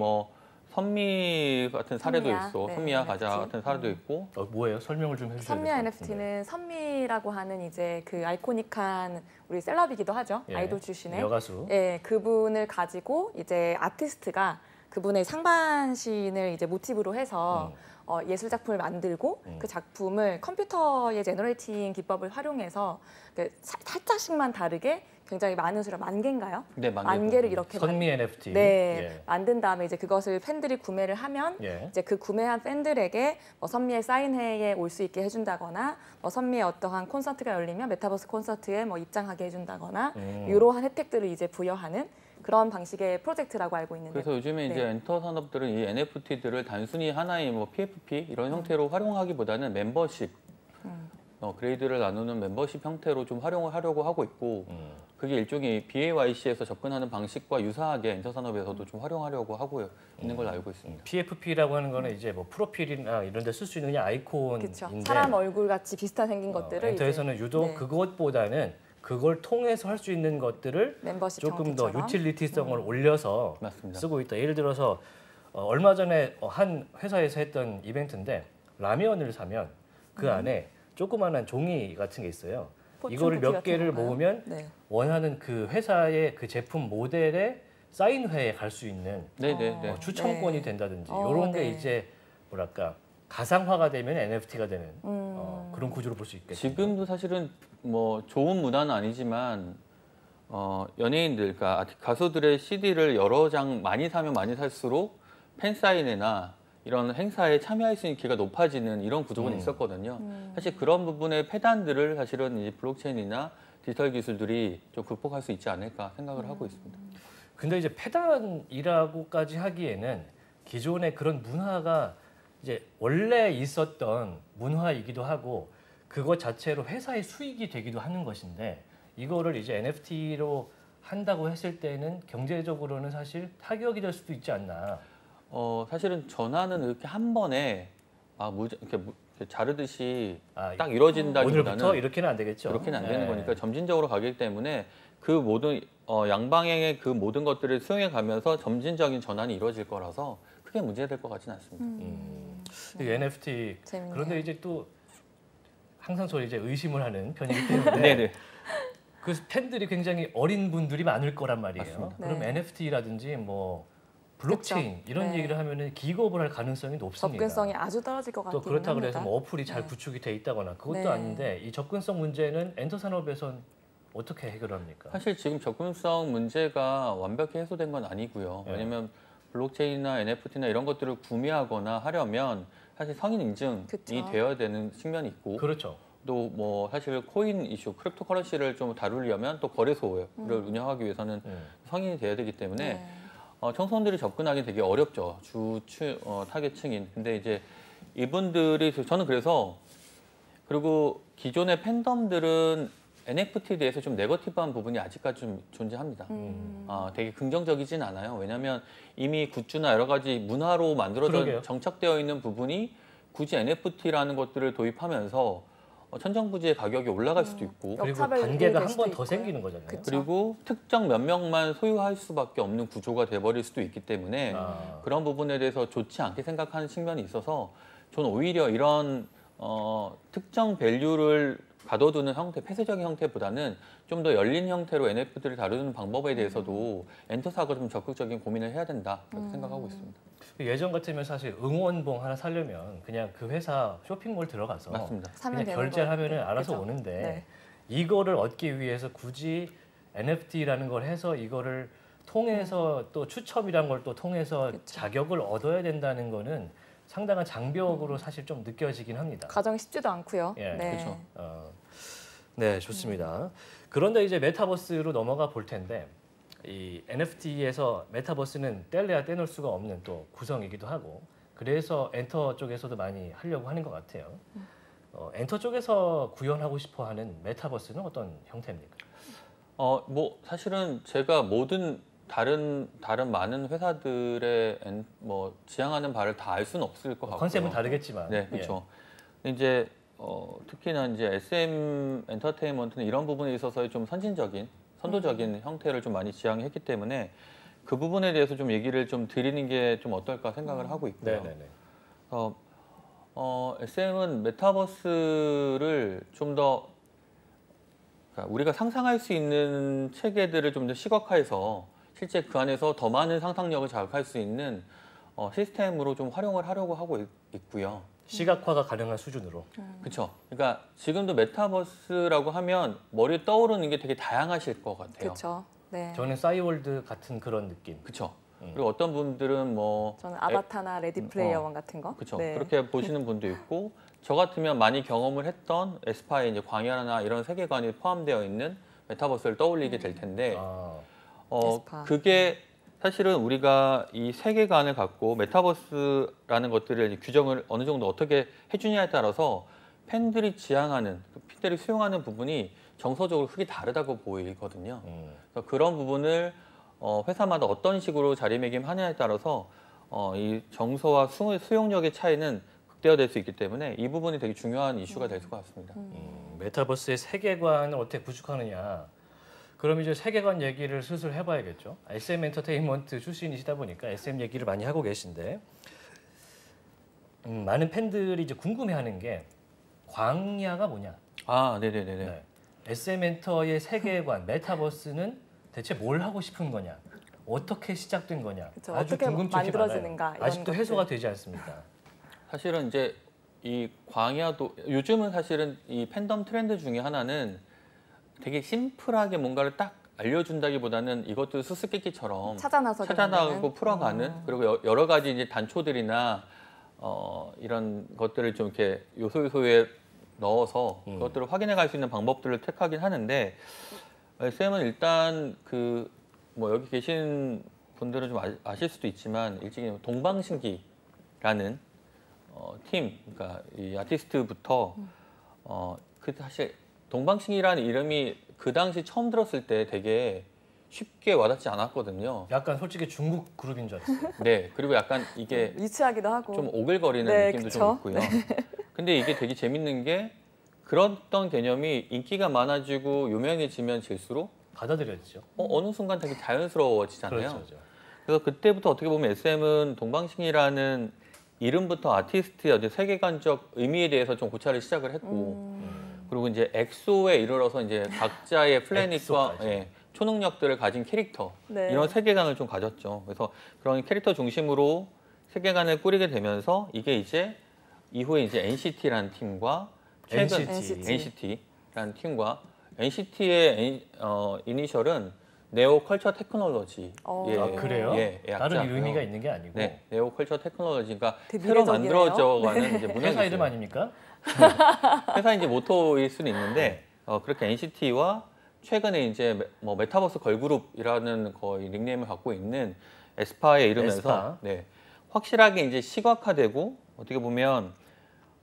선미 같은 사례도 선미야. 있어. 네, 선미야 NFT. 과자 같은 사례도 있고. 뭐예요? 설명을 좀 해주셔야 선미야 될것 같은데. NFT는 선미라고 하는 이제 그 아이코닉한 우리 셀럽이기도 하죠. 예, 아이돌 출신의. 여가수. 예, 그분을 가지고 이제 아티스트가 그분의 상반신을 이제 모티브로 해서 예술 작품을 만들고 그 작품을 컴퓨터의 제너레이팅 기법을 활용해서 살짝씩만 다르게 굉장히 많은 수를 10,000개인가요? 네, 10,000개를 이렇게 선미 NFT. 네, 예. 만든 다음에 이제 그것을 팬들이 구매를 하면 예. 이제 그 구매한 팬들에게 선미의 사인회에 올 수 있게 해준다거나 선미의 어떠한 콘서트가 열리면 메타버스 콘서트에 입장하게 해준다거나 이러한 혜택들을 이제 부여하는 그런 방식의 프로젝트라고 알고 있는데. 그래서 요즘에 네. 이제 엔터 산업들은 이 NFT들을 단순히 하나의 PFP 이런 형태로 활용하기보다는 멤버십, 그레이드를 나누는 멤버십 형태로 좀 활용을 하려고 하고 있고, 그게 일종의 BAYC에서 접근하는 방식과 유사하게 엔터 산업에서도 좀 활용하려고 하고 있는 걸로 알고 있습니다. PFP라고 하는 거는 이제 프로필이나 이런 데 쓸 수 있는 그냥 아이콘인데 그렇죠. 사람 얼굴 같이 비슷한 생긴 것들을 엔터에서는 이제, 유독 네. 그것보다는 그걸 통해서 할 수 있는 것들을 멤버십 조금 더 형태처럼. 유틸리티성을 올려서 맞습니다. 쓰고 있다. 예를 들어서 얼마 전에 한 회사에서 했던 이벤트인데 라면을 사면 그 안에 조그마한 종이 같은 게 있어요. 포춘 이거를 쿠키 몇 같은 개를 건가요? 모으면 네. 원하는 그 회사의 그 제품 모델의 사인회에 갈 수 있는 네네네. 추천권이 네. 된다든지 이런 게 네. 이제 뭐랄까 가상화가 되면 NFT가 되는 그런 구조로 볼 수 있겠죠. 지금도 사실은 좋은 문화는 아니지만 연예인들, 그러니까 가수들의 CD를 여러 장 많이 사면 많이 살수록 팬 사인회나 이런 행사에 참여할 수 있는 기회가 높아지는 이런 구조는 있었거든요. 사실 그런 부분의 폐단들을 사실은 이 블록체인이나 디지털 기술들이 좀 극복할 수 있지 않을까 생각을 하고 있습니다. 근데 이제 폐단이라고까지 하기에는 기존의 그런 문화가 이제 원래 있었던 문화이기도 하고 그것 자체로 회사의 수익이 되기도 하는 것인데 이거를 이제 NFT로 한다고 했을 때는 경제적으로는 사실 타격이 될 수도 있지 않나. 사실은 전환은 이렇게 한 번에 이렇게 자르듯이 아, 딱 이루어진다기보다는 오늘부터 이렇게는 안 되겠죠. 그렇게는 안 되는 네. 거니까 점진적으로 가기 때문에 그 모든 양방향의 그 모든 것들을 수용해 가면서 점진적인 전환이 이루어질 거라서 크게 문제될 것 같지는 않습니다. 이 NFT 재밌네요. 그런데 이제 또 항상 저 이제 의심을 하는 편이기 때문에 네네. 그 팬들이 굉장히 어린 분들이 많을 거란 말이에요. 맞습니다. 그럼 네. NFT라든지 블록체인 그쵸. 이런 네. 얘기를 하면은 기겁을 할 가능성이 높습니다. 접근성이 아주 떨어질 것 또 같긴 그렇다 합니다. 그래서 어플이 잘 네. 구축이 돼 있다거나 그것도 네. 아닌데 이 접근성 문제는 엔터 산업에선 어떻게 해결합니까? 사실 지금 접근성 문제가 완벽히 해소된 건 아니고요. 네. 왜냐하면 블록체인이나 NFT나 이런 것들을 구매하거나 하려면 사실 성인 인증이 그쵸. 되어야 되는 측면이 있고 그렇죠. 또 사실 코인 이슈, 크립토 커런시를 좀 다루려면 또 거래소를 운영하기 위해서는 성인이 돼야 되기 때문에 네. 청소년들이 접근하기 되게 어렵죠. 타겟층인. 근데 이제 이분들이 저는 그래서 그리고 기존의 팬덤들은 NFT에 대해서 좀 네거티브한 부분이 아직까지 좀 존재합니다. 되게 긍정적이진 않아요. 왜냐하면 이미 굿즈나 여러 가지 문화로 만들어져 그러게요. 정착되어 있는 부분이 굳이 NFT라는 것들을 도입하면서 천정부지의 가격이 올라갈 수도 있고 그리고 역차별이 단계가 될 한 수도 번 더 있고요. 생기는 거잖아요. 그쵸. 그리고 특정 몇 명만 소유할 수밖에 없는 구조가 돼버릴 수도 있기 때문에 그런 부분에 대해서 좋지 않게 생각하는 측면이 있어서 저는 오히려 이런 특정 밸류를 가둬두는 형태, 폐쇄적인 형태보다는 좀 더 열린 형태로 NFT를 다루는 방법에 대해서도 엔터사가 좀 적극적인 고민을 해야 된다 이렇게 생각하고 있습니다. 예전 같으면 사실 응원봉 하나 사려면 그냥 그 회사 쇼핑몰 들어가서 맞습니다. 사면 그냥 되는 결제를 거예요. 하면은 알아서 그죠? 오는데 네. 이거를 얻기 위해서 굳이 NFT라는 걸 해서 이거를 통해서 또 추첨이란 걸 또 통해서 그쵸. 자격을 얻어야 된다는 거는 상당한 장벽으로 사실 좀 느껴지긴 합니다. 과정이 쉽지도 않고요. 예, 네. 그쵸. 네, 좋습니다. 그런데 이제 메타버스로 넘어가 볼 텐데 이 NFT에서 메타버스는 뗄래야 떼놓을 수가 없는 또 구성이기도 하고 그래서 엔터 쪽에서도 많이 하려고 하는 것 같아요. 엔터 쪽에서 구현하고 싶어하는 메타버스는 어떤 형태입니까? 뭐 사실은 제가 모든 다른 많은 회사들의 뭐 지향하는 바를 다 알 수는 없을 것 같고요. 컨셉은 다르겠지만. 네, 그렇죠. 이제 특히나 이제 SM 엔터테인먼트는 이런 부분에 있어서 좀 선도적인 형태를 좀 많이 지향했기 때문에 그 부분에 대해서 좀 얘기를 좀 드리는 게 좀 어떨까 생각을 하고 있고요. 네네네. SM은 메타버스를 좀 더 그러니까 우리가 상상할 수 있는 체계들을 좀 더 시각화해서 실제 그 안에서 더 많은 상상력을 자극할 수 있는 시스템으로 좀 활용을 하려고 하고 있고요. 시각화가 가능한 수준으로. 그렇죠. 그러니까 지금도 메타버스라고 하면 머리에 떠오르는 게 되게 다양하실 것 같아요. 그렇죠. 네. 저는 싸이월드 같은 그런 느낌. 그렇죠. 그리고 어떤 분들은 뭐 저는 아바타나 레디 플레이어 원 같은 거. 그렇죠. 네. 그렇게 보시는 분도 있고 저 같으면 많이 경험을 했던 에스파의 이제 광야나 이런 세계관이 포함되어 있는 메타버스를 떠올리게 될 텐데 에스파. 그게 사실은 우리가 이 세계관을 갖고 메타버스라는 것들을 이제 규정을 어느 정도 어떻게 해주냐에 따라서 팬들이 지향하는, 팬들이 수용하는 부분이 정서적으로 크게 다르다고 보이거든요. 그래서 그런 부분을 회사마다 어떤 식으로 자리매김하냐에 따라서 이 정서와 수용력의 차이는 극대화될 수 있기 때문에 이 부분이 되게 중요한 이슈가 될 것 같습니다. 메타버스의 세계관을 어떻게 구축하느냐. 그럼 이제 세계관 얘기를 슬슬 해봐야겠죠. SM 엔터테인먼트 출신이시다 보니까 SM 얘기를 많이 하고 계신데 많은 팬들이 이제 궁금해하는 게 광야가 뭐냐. 네네네네. 네. SM 엔터의 세계관, 메타버스는 대체 뭘 하고 싶은 거냐. 어떻게 시작된 거냐. 그쵸. 아주 어떻게 궁금증이 만들어지는가, 많아요. 이런 아직도 것들. 해소가 되지 않습니다. 사실은 이제 이 광야도 요즘은 사실은 이 팬덤 트렌드 중에 하나는 되게 심플하게 뭔가를 딱 알려준다기보다는 이것도 수수께끼처럼 찾아나가고 풀어가는 그리고 여러 가지 이제 단초들이나 이런 것들을 좀 이렇게 요소요소에 넣어서 그것들을 확인해 갈 수 있는 방법들을 택하긴 하는데 SM은 일단 그 뭐 여기 계신 분들은 좀 아실 수도 있지만 일찍이 동방신기라는 팀, 그러니까 이 아티스트부터 그 사실 동방신기라는 이름이 그 당시 처음 들었을 때 되게 쉽게 와닿지 않았거든요. 약간 솔직히 중국 그룹인 줄 알았어요. 네, 그리고 약간 이게 유치하기도 하고 좀 오글거리는 네, 느낌도 그쵸? 좀 있고요. 근데 이게 되게 재밌는 게 그런 개념이 인기가 많아지고 유명해지면 질수록 받아들여지죠. 어느 순간 되게 자연스러워지잖아요. 그렇죠. 그래서 그때부터 어떻게 보면 SM은 동방신기라는 이름부터 아티스트의 어떤 세계관적 의미에 대해서 좀 고찰을 시작을 했고 그리고 이제 엑소에 이르러서 이제 각자의 플래닛과 엑소까지. 초능력들을 가진 캐릭터 네. 이런 세계관을 좀 가졌죠. 그래서 그런 캐릭터 중심으로 세계관을 꾸리게 되면서 이게 이제 이후에 이제 NCT라는 팀과 최근 NCT라는 팀과 NCT의 이니셜은 네오 컬처 테크놀로지. 그래요? 다른 약자고요. 의미가 있는 게 아니고. 네, 네오 컬처 테크놀로지가 되게 새로 미래적이네요. 만들어져가는 이제 문화가 회사 이름 있어요. 아닙니까? 회사 이제 모토일 수는 있는데 그렇게 NCT와 최근에 이제 뭐 메타버스 걸그룹이라는 거의 닉네임을 갖고 있는 에스파에 이르면서 에스파. 네, 확실하게 이제 시각화되고 어떻게 보면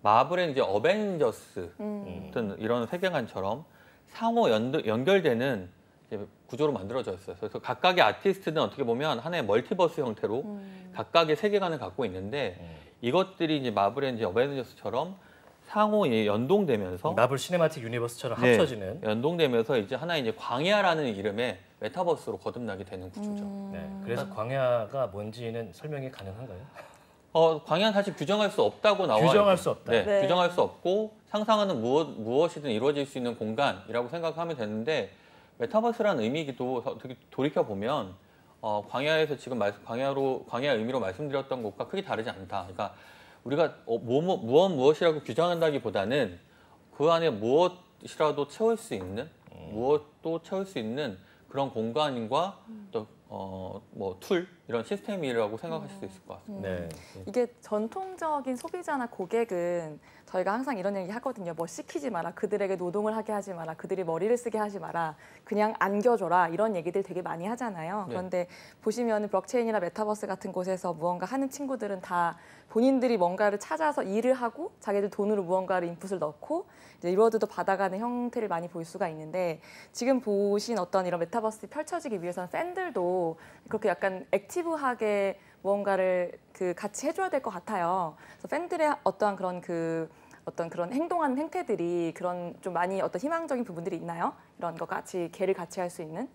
마블의 이제 어벤져스 같은 이런 세계관처럼 상호 연결되는 이제 구조로 만들어져 있어요. 그래서 각각의 아티스트는 어떻게 보면 하나의 멀티버스 형태로 각각의 세계관을 갖고 있는데 이것들이 이제 마블의 이제 어벤져스처럼 상호 연동되면서 마블 시네마틱 유니버스처럼 네, 합쳐지는 연동되면서 이제 하나의 이제 광야라는 이름의 메타버스로 거듭나게 되는 구조죠. 네, 그래서 광야가 뭔지는 설명이 가능한가요? 광야는 사실 규정할 수 없다고 나와 규정할 있죠. 수 없다. 네, 네. 규정할 수 없고 상상하는 무엇이든 이루어질 수 있는 공간이라고 생각하면 되는데 메타버스라는 의미기도 어떻게 돌이켜 보면 광야에서 지금 광야의 의미로 말씀드렸던 것과 크게 다르지 않다. 그러니까 우리가 무엇이라고 규정한다기보다는 그 안에 무엇이라도 채울 수 있는 무엇도 채울 수 있는 그런 공간과 또 뭐 툴 이런 시스템이라고 생각하실 수 있을 것 같습니다. 네. 이게 전통적인 소비자나 고객은 저희가 항상 이런 얘기 하거든요. 뭐 시키지 마라, 그들에게 노동을 하게 하지 마라, 그들이 머리를 쓰게 하지 마라, 그냥 안겨줘라 이런 얘기들 되게 많이 하잖아요. 네. 그런데 보시면 블록체인이나 메타버스 같은 곳에서 무언가 하는 친구들은 다 본인들이 뭔가를 찾아서 일을 하고 자기들 돈으로 무언가를 인풋을 넣고 이제 리워드도 받아가는 형태를 많이 볼 수가 있는데 지금 보신 어떤 이런 메타버스 펼쳐지기 위해서는 팬들도 그렇게 약간 액티브하게 무언가를 같이 해줘야 될 것 같아요. 그래서 팬들의 어떠한 그런 행동하는 행태들이 그런 좀 많이 어떤 희망적인 부분들이 있나요? 이런 거 개를 같이 할 수 있는?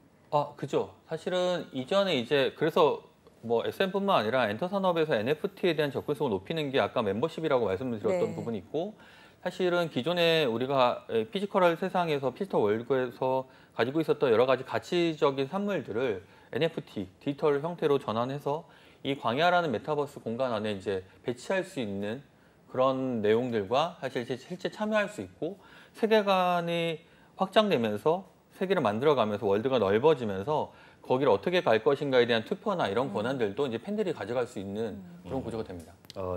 그죠. 사실은 이전에 이제 그래서 뭐 SM뿐만 아니라 엔터 산업에서 NFT에 대한 접근성을 높이는 게 아까 멤버십이라고 말씀드렸던 네. 부분이 있고 사실은 기존에 우리가 피지컬 세상에서 피지컬 월드에서 가지고 있었던 여러 가지 가치적인 산물들을 NFT, 디지털 형태로 전환해서 이 광야라는 메타버스 공간 안에 이제 배치할 수 있는 그런 내용들과 사실 실제 참여할 수 있고 세계관이 확장되면서 세계를 만들어가면서 월드가 넓어지면서 거기를 어떻게 갈 것인가에 대한 투표나 이런 권한들도 이제 팬들이 가져갈 수 있는 그런 구조가 됩니다.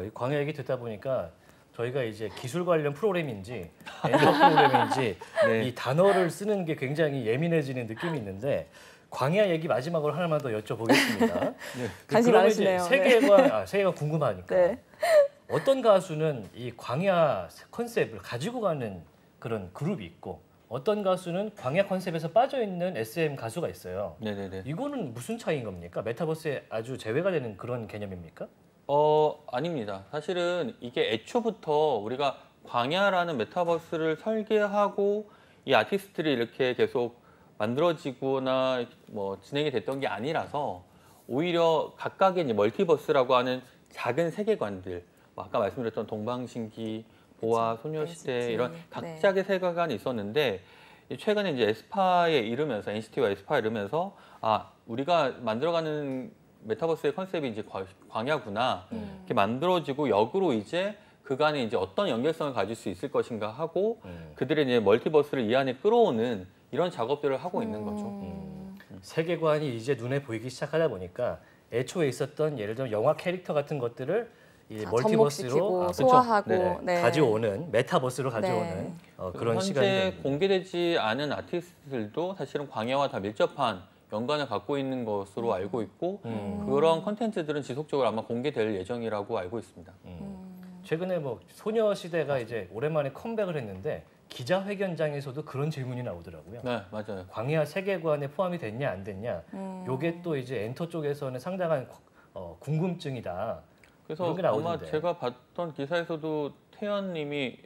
이 광야 얘기 듣다 보니까 저희가 이제 기술 관련 프로그램인지 엔터 프로그램인지 네. 이 단어를 쓰는 게 굉장히 예민해지는 느낌이 있는데 광야 얘기 마지막으로 하나만 더 여쭤보겠습니다. 네. 관심 그러면 이제 많으시네요. 세계관 궁금하니까 네. 어떤 가수는 이 광야 컨셉을 가지고 가는 그런 그룹이 있고 어떤 가수는 광야 컨셉에서 빠져 있는 SM 가수가 있어요. 네네네. 이거는 무슨 차이인 겁니까? 메타버스에 아주 제외가 되는 그런 개념입니까? 아닙니다. 사실은 이게 애초부터 우리가 광야라는 메타버스를 설계하고 이 아티스트들이 이렇게 계속 만들어지거나 뭐 진행이 됐던 게 아니라서 오히려 각각의 이제 멀티버스라고 하는 작은 세계관들, 뭐 아까 말씀드렸던 동방신기, 보아, 소녀시대 NCT, 이런 네. 각각의 세계관이 있었는데 최근에 이제 에스파에 이르면서 NCT와 에스파에 이르면서 우리가 만들어가는 메타버스의 컨셉이 이제 광야구나 이렇게 만들어지고 역으로 이제 그간에 이제 어떤 연결성을 가질 수 있을 것인가 하고 그들의 이제 멀티버스를 이 안에 끌어오는 이런 작업들을 하고 있는 거죠. 세계관이 이제 눈에 보이기 시작하다 보니까 애초에 있었던 예를 들면 영화 캐릭터 같은 것들을 이 멀티버스로 접목시키고 소화하고 네, 네. 가져오는 메타버스로 가져오는 네. 그런 시간이 현재 됩니다. 공개되지 않은 아티스트들도 사실은 광야와 다 밀접한 연관을 갖고 있는 것으로 알고 있고 그런 컨텐츠들은 지속적으로 아마 공개될 예정이라고 알고 있습니다. 최근에 뭐 소녀시대가 이제 오랜만에 컴백을 했는데 기자회견장에서도 그런 질문이 나오더라고요. 네, 맞아요. 광야 세계관에 포함이 됐냐 안 됐냐. 요게 또 이제 엔터 쪽에서는 상당한 궁금증이다. 그래서 그런 게 아마 나오던데. 제가 봤던 기사에서도 태연님이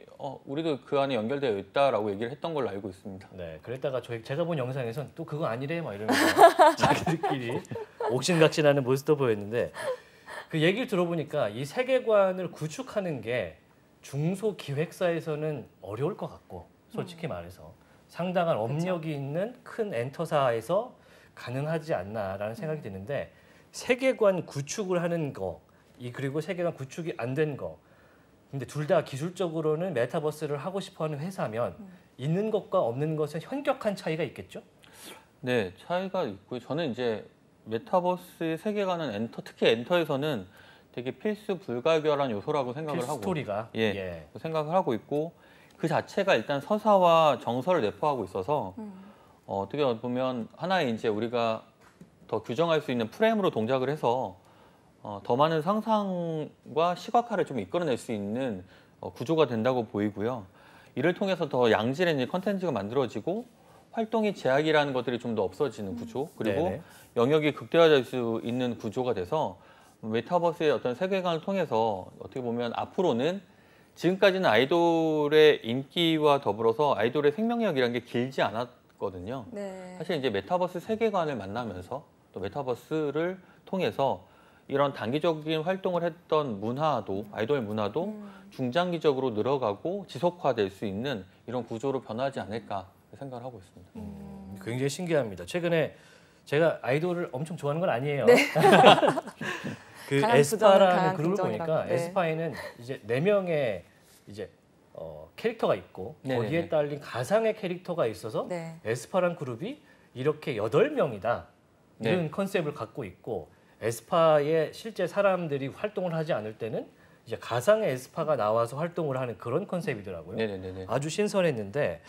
우리도 그 안에 연결되어 있다라고 얘기를 했던 걸로 알고 있습니다. 네, 그랬다가 제가 본 영상에선 또 그거 아니래 막 이러면서 자기들끼리 옥신각신하는 모습도 보였는데 그 얘기를 들어보니까 이 세계관을 구축하는 게 중소기획사에서는 어려울 것 같고 솔직히 말해서 상당한 업력이 있는 큰 엔터사에서 가능하지 않나라는 생각이 드는데 세계관 구축을 하는 거 그리고 세계관 구축이 안 된 거 근데 둘 다 기술적으로는 메타버스를 하고 싶어하는 회사면 있는 것과 없는 것은 현격한 차이가 있겠죠? 네, 차이가 있고요. 저는 이제 메타버스의 세계관은 특히 엔터에서는 되게 필수 불가결한 요소라고 생각을 하고 스토리가 생각을 하고 있고 그 자체가 일단 서사와 정서를 내포하고 있어서 어떻게 보면 하나의 이제 우리가 더 규정할 수 있는 프레임으로 동작을 해서 더 많은 상상과 시각화를 좀 이끌어낼 수 있는 구조가 된다고 보이고요. 이를 통해서 더 양질의 컨텐츠가 만들어지고 활동의 제약이라는 것들이 좀 더 없어지는 구조, 그리고 네네. 영역이 극대화될 수 있는 구조가 돼서 메타버스의 어떤 세계관을 통해서 어떻게 보면 앞으로는 지금까지는 아이돌의 인기와 더불어서 아이돌의 생명력이라는 게 길지 않았거든요. 네. 사실 이제 메타버스 세계관을 만나면서 또 메타버스를 통해서 이런 단기적인 활동을 했던 문화도, 아이돌 문화도 중장기적으로 늘어가고 지속화될 수 있는 이런 구조로 변하지 않을까 생각을 하고 있습니다. 굉장히 신기합니다. 최근에 제가 아이돌을 엄청 좋아하는 건 아니에요. 네. 그 강한 에스파라는 부정은 그룹을 강한 보니까 긍정이라고. 네. 에스파에는 이제 4명의 이제 캐릭터가 있고 네네네. 거기에 딸린 가상의 캐릭터가 있어서 네. 에스파란 그룹이 이렇게 8명이다. 이런 네. 컨셉을 갖고 있고 에스파에 실제 사람들이 활동을 하지 않을 때는 이제 가상의 에스파가 나와서 활동을 하는 그런 컨셉이더라고요. 네네네. 아주 신선했는데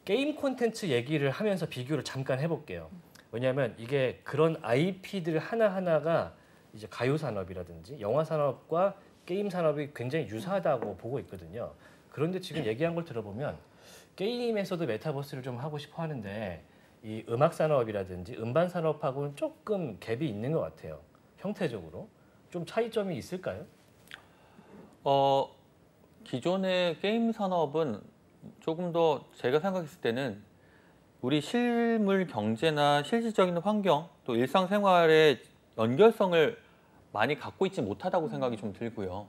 게임 콘텐츠 얘기를 하면서 비교를 잠깐 해볼게요. 왜냐하면 이게 그런 IP들 하나하나가 이제 가요 산업이라든지 영화 산업과 게임 산업이 굉장히 유사하다고 보고 있거든요. 그런데 지금 얘기한 걸 들어보면 게임에서도 메타버스를 좀 하고 싶어 하는데 이 음악 산업이라든지 음반 산업하고는 조금 갭이 있는 것 같아요. 형태적으로. 좀 차이점이 있을까요? 기존의 게임 산업은 조금 더 제가 생각했을 때는 우리 실물 경제나 실질적인 환경 또 일상생활의 연결성을 많이 갖고 있지 못하다고 생각이 좀 들고요.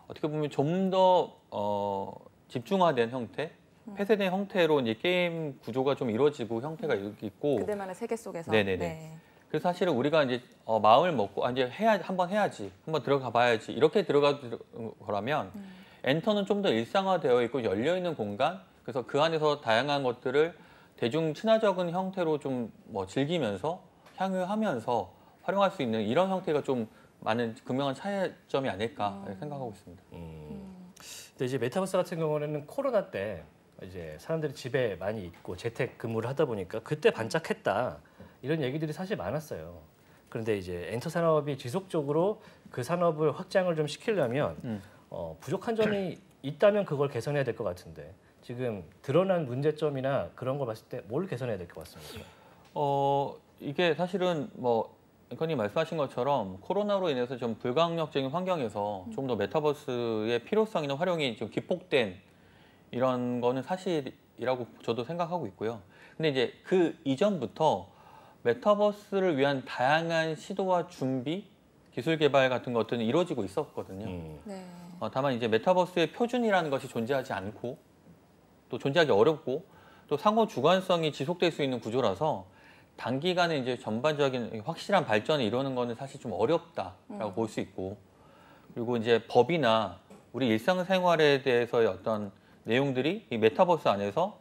어떻게 보면 좀 더 집중화된 형태, 폐쇄된 형태로 이제 게임 구조가 좀 이루어지고 형태가 있고. 그들만의 세계 속에서. 네네네. 네. 그래서 사실은 우리가 이제 마음을 먹고 이제 한번 해야지, 한번 들어가 봐야지 이렇게 들어가는 거라면 엔터는 좀 더 일상화되어 있고 열려 있는 공간. 그래서 그 안에서 다양한 것들을 대중 친화적인 형태로 좀 즐기면서 향유하면서 활용할 수 있는 이런 형태가 좀 많은 극명한 차이점이 아닐까 생각하고 있습니다. 근데 이제 메타버스 같은 경우는 코로나 때 이제 사람들이 집에 많이 있고 재택 근무를 하다 보니까 그때 반짝했다 이런 얘기들이 사실 많았어요. 그런데 이제 엔터 산업이 지속적으로 그 산업을 확장을 좀 시키려면 부족한 점이 있다면 그걸 개선해야 될 것 같은데 지금 드러난 문제점이나 그런 걸 봤을 때 뭘 개선해야 될 것 같습니까? 이게 사실은 앵커님 말씀하신 것처럼 코로나로 인해서 좀 불가항력적인 환경에서 좀 더 메타버스의 필요성이나 활용이 좀 기폭된 이런 거는 사실이라고 저도 생각하고 있고요. 근데 이제 그 이전부터 메타버스를 위한 다양한 시도와 준비, 기술 개발 같은 것들은 이루어지고 있었거든요. 네. 다만 이제 메타버스의 표준이라는 것이 존재하지 않고 또 존재하기 어렵고 또 상호 주관성이 지속될 수 있는 구조라서 단기간에 이제 전반적인 확실한 발전을 이루는 거는 사실 좀 어렵다라고 볼 수 있고, 그리고 이제 법이나 우리 일상생활에 대해서의 어떤 내용들이 이 메타버스 안에서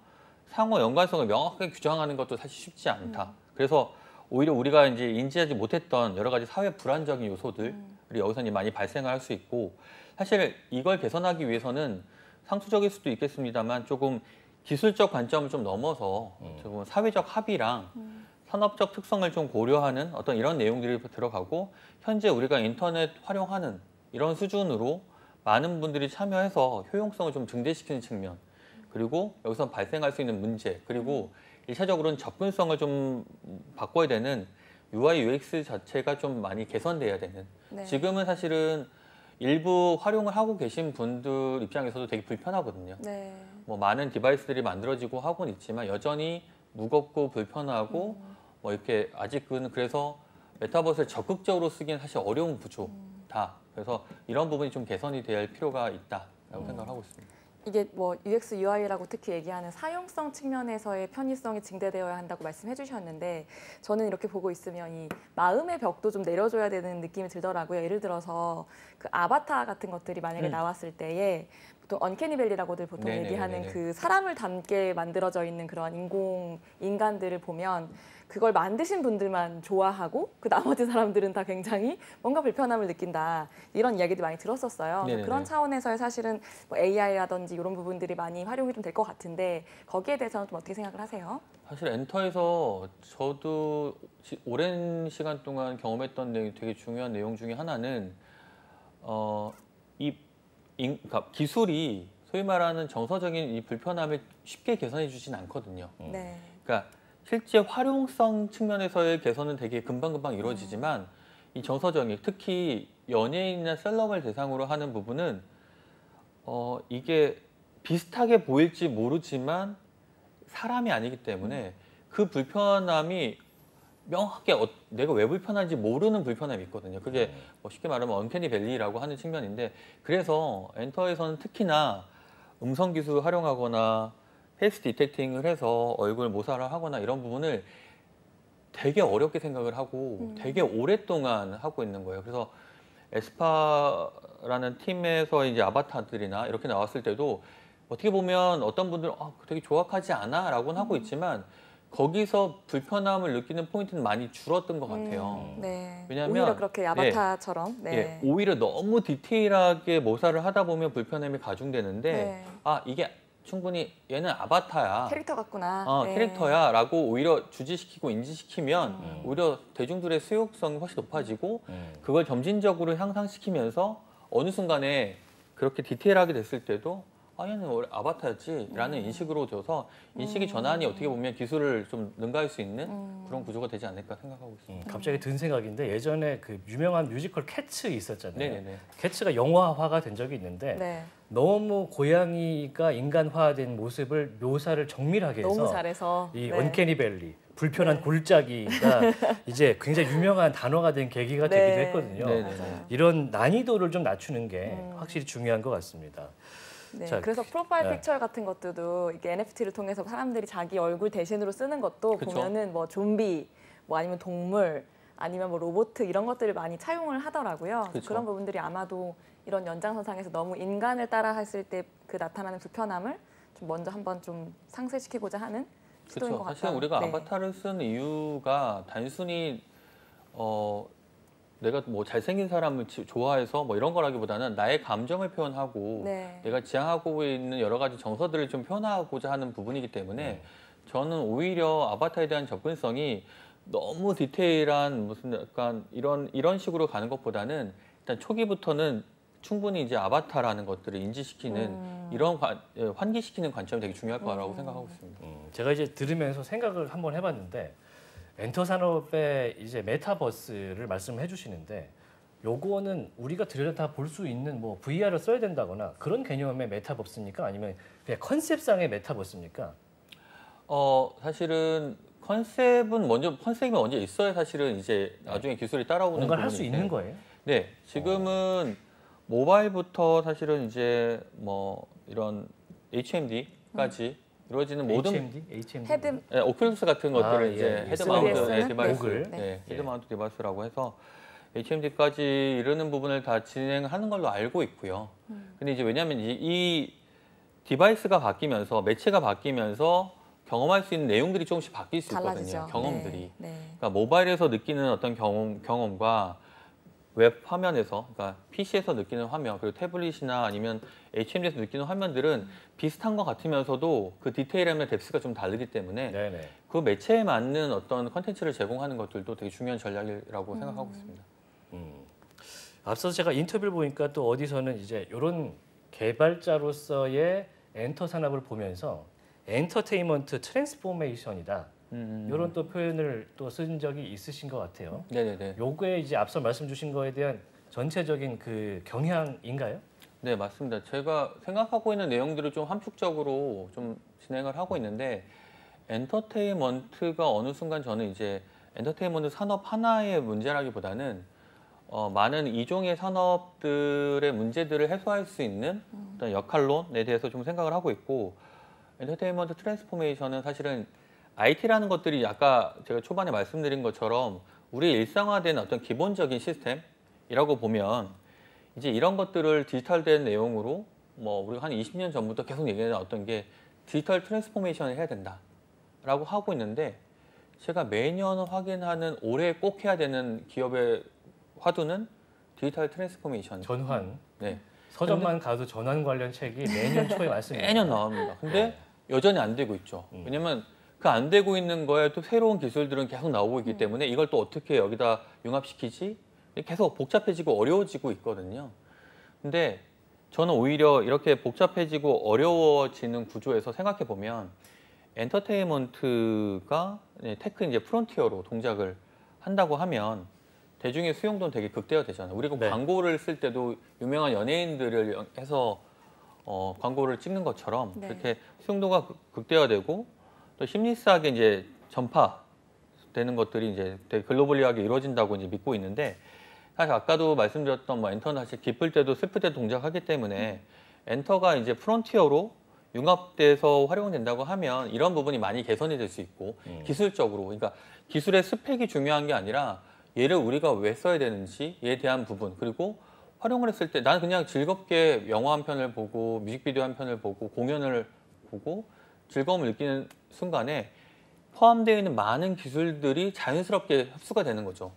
상호 연관성을 명확하게 규정하는 것도 사실 쉽지 않다. 그래서 오히려 우리가 이제 인지하지 못했던 여러 가지 사회 불안적인 요소들이 여기서 이제 많이 발생할 수 있고, 사실 이걸 개선하기 위해서는 상투적일 수도 있겠습니다만 조금 기술적 관점을 좀 넘어서 조금 사회적 합의랑 산업적 특성을 좀 고려하는 어떤 이런 내용들이 들어가고, 현재 우리가 인터넷 활용하는 이런 수준으로 많은 분들이 참여해서 효용성을 좀 증대시키는 측면, 그리고 여기서 발생할 수 있는 문제, 그리고 일차적으로는 접근성을 좀 바꿔야 되는 UI, UX 자체가 좀 많이 개선돼야 되는. 네. 지금은 사실은 일부 활용을 하고 계신 분들 입장에서도 되게 불편하거든요. 네. 많은 디바이스들이 만들어지고 하고는 있지만 여전히 무겁고 불편하고 이렇게 아직은 그래서 메타버스를 적극적으로 쓰기는 사실 어려운 구조다. 그래서 이런 부분이 좀 개선이 돼야 할 필요가 있다라고 생각을 하고 있습니다. 이게 UX, UI라고 특히 얘기하는 사용성 측면에서의 편의성이 증대되어야 한다고 말씀해 주셨는데, 저는 이렇게 보고 있으면 이 마음의 벽도 좀 내려줘야 되는 느낌이 들더라고요. 예를 들어서 그 아바타 같은 것들이 만약에 나왔을 때에 보통 언캐니밸리라고들 보통 네네네네. 얘기하는 그 사람을 닮게 만들어져 있는 그런 인간들을 보면 그걸 만드신 분들만 좋아하고 그 나머지 사람들은 다 굉장히 뭔가 불편함을 느낀다, 이런 이야기도 많이 들었었어요. 네네네. 그런 차원에서의 사실은 AI라든지 이런 부분들이 많이 활용이 좀 될 것 같은데, 거기에 대해서는 좀 어떻게 생각을 하세요? 사실 엔터에서 저도 오랜 시간 동안 경험했던 내용, 되게 중요한 내용 중에 하나는 그러니까 기술이 소위 말하는 정서적인 이 불편함을 쉽게 개선해 주진 않거든요. 네. 그러니까 실제 활용성 측면에서의 개선은 되게 금방금방 이루어지지만 이 정서적인, 특히 연예인이나 셀럽을 대상으로 하는 부분은 이게 비슷하게 보일지 모르지만 사람이 아니기 때문에 그 불편함이 명확하게 내가 왜 불편한지 모르는 불편함이 있거든요. 그게 뭐 쉽게 말하면 언캐니 밸리라고 하는 측면인데, 그래서 엔터에서는 특히나 음성 기술을 활용하거나 페이스 디텍팅을 해서 얼굴 모사를 하거나 이런 부분을 되게 어렵게 생각을 하고 되게 오랫동안 하고 있는 거예요. 그래서 에스파라는 팀에서 이제 아바타들이나 이렇게 나왔을 때도 어떻게 보면 어떤 분들은 되게 조악하지 않아 라고는 하고 있지만 거기서 불편함을 느끼는 포인트는 많이 줄었던 것 같아요. 네. 왜냐하면 오히려 그렇게 아바타처럼. 네. 예, 오히려 너무 디테일하게 모사를 하다 보면 불편함이 가중되는데 네. 이게 충분히 얘는 아바타야. 캐릭터 같구나. 네. 캐릭터야 라고 오히려 주지시키고 인지시키면 오히려 대중들의 수용성이 훨씬 높아지고 그걸 점진적으로 향상시키면서 어느 순간에 그렇게 디테일하게 됐을 때도 얘는 원래 아바타였지 라는 인식으로 줘서 인식의 전환이 어떻게 보면 기술을 좀 능가할 수 있는 그런 구조가 되지 않을까 생각하고 있습니다. 갑자기 든 생각인데 예전에 그 유명한 뮤지컬 캐츠 있었잖아요. 네네네. 캐츠가 영화화가 된 적이 있는데 네. 너무 고양이가 인간화된 모습을 묘사를 정밀하게 해서 너무 잘해서. 이 네. 언캐니 밸리, 불편한 네. 골짜기가 이제 굉장히 유명한 단어가 된 계기가 네. 되기도 했거든요. 네네네. 맞아요. 이런 난이도를 좀 낮추는 게 확실히 중요한 것 같습니다. 네, 자, 그래서 프로파일 네. 픽처 같은 것들도 이게 NFT를 통해서 사람들이 자기 얼굴 대신으로 쓰는 것도 그쵸. 보면은 뭐 좀비, 뭐 아니면 동물, 아니면 뭐 로봇 이런 것들을 많이 차용을 하더라고요. 그래서 그쵸. 그런 부분들이 아마도 이런 연장선상에서 너무 인간을 따라 했을 때 그 나타나는 불편함을 좀 먼저 한번 좀 상쇄시키고자 하는 시도인 것 그렇죠. 같아요. 사실 우리가 네. 아바타를 쓰는 이유가 단순히 내가 뭐 잘생긴 사람을 좋아해서 뭐 이런 거라기보다는 나의 감정을 표현하고 네. 내가 지향하고 있는 여러 가지 정서들을 좀 표현하고자 하는 부분이기 때문에 저는 오히려 아바타에 대한 접근성이 너무 디테일한 무슨 약간 이런 식으로 가는 것보다는 일단 초기부터는 충분히 이제 아바타라는 것들을 인지시키는 이런 환기시키는 관점이 되게 중요할 거라고 생각하고 있습니다. 제가 이제 들으면서 생각을 한번 해봤는데 엔터 산업의 이제 메타버스를 말씀해 주시는데 요거는 우리가 들여다 볼 수 있는 뭐 VR을 써야 된다거나 그런 개념의 메타버스입니까? 아니면 그냥 컨셉상의 메타버스입니까? 사실은 컨셉이 먼저 있어야 사실은 이제 나중에 기술이 따라오는 뭔가를 할 수 부분인데. 있는 거예요? 네, 지금은 모바일부터 사실은 이제 뭐 이런 HMD까지 이루어지는 모든 HMD? 헤드 오큘러스 같은 것들을 예, 이제 예. 헤드 마운트 SOS는? 디바이스, 고글. 네, 헤드 예. 마운트 디바이스라고 해서 HMD까지 이르는 부분을 다 진행하는 걸로 알고 있고요. 근데 이제 왜냐하면 이 디바이스가 바뀌면서 매체가 바뀌면서 경험할 수 있는 내용들이 조금씩 바뀔 수 있거든요. 달라지죠. 경험들이. 네. 네. 그러니까 모바일에서 느끼는 어떤 경험과 웹 화면에서, 그러니까 PC에서 느끼는 화면, 그리고 태블릿이나 아니면 HMD에서 느끼는 화면들은 비슷한 것 같으면서도 그 디테일함의 뎁스가 좀 다르기 때문에 네네. 그 매체에 맞는 어떤 컨텐츠를 제공하는 것들도 되게 중요한 전략이라고 생각하고 있습니다. 앞서 제가 인터뷰를 보니까 또 어디서는 이제 이런 개발자로서의 엔터 산업을 보면서 엔터테인먼트 트랜스포메이션이다. 이런 또 표현을 또 쓴 적이 있으신 것 같아요. 네네네. 요거에 이제 앞서 말씀 주신 거에 대한 전체적인 그 경향인가요? 네, 맞습니다. 제가 생각하고 있는 내용들을 좀 함축적으로 좀 진행을 하고 있는데 엔터테인먼트가 어느 순간 저는 이제 엔터테인먼트 산업 하나의 문제라기보다는 많은 이종의 산업들의 문제들을 해소할 수 있는 어떤 역할론에 대해서 좀 생각을 하고 있고 엔터테인먼트 트랜스포메이션은 사실은 IT라는 것들이 아까 제가 초반에 말씀드린 것처럼 우리 일상화된 어떤 기본적인 시스템이라고 보면 이제 이런 것들을 디지털된 내용으로 뭐 우리가 한 20년 전부터 계속 얘기하는 어떤 게 디지털 트랜스포메이션을 해야 된다라고 하고 있는데 제가 매년 확인하는 올해 꼭 해야 되는 기업의 화두는 디지털 트랜스포메이션. 전환. 네. 서점만 가도 전환 관련 책이 매년 초에 많습니다. 매년 나옵니다. 근데 여전히 안 되고 있죠. 왜냐면 그 안 되고 있는 거에 또 새로운 기술들은 계속 나오고 있기 때문에 이걸 또 어떻게 여기다 융합시키지? 계속 복잡해지고 어려워지고 있거든요. 근데 저는 오히려 이렇게 복잡해지고 어려워지는 구조에서 생각해 보면 엔터테인먼트가 테크 이제 프론티어로 동작을 한다고 하면 대중의 수용도는 되게 극대화되잖아요. 우리가 네. 광고를 쓸 때도 유명한 연예인들을 해서 광고를 찍는 것처럼 네. 그렇게 수용도가 극대화되고 또 심리스하게 이제 전파되는 것들이 이제 되게 글로벌리하게 이루어진다고 이제 믿고 있는데 사실 아까도 말씀드렸던 뭐 엔터는 사실 기쁠 때도 슬플 때도 동작하기 때문에 엔터가 이제 프론티어로 융합돼서 활용된다고 하면 이런 부분이 많이 개선이 될 수 있고 기술적으로 그러니까 기술의 스펙이 중요한 게 아니라 얘를 우리가 왜 써야 되는지에 대한 부분 그리고 활용을 했을 때 나는 그냥 즐겁게 영화 한 편을 보고 뮤직비디오 한 편을 보고 공연을 보고 즐거움을 느끼는 순간에 포함되어 있는 많은 기술들이 자연스럽게 흡수가 되는 거죠.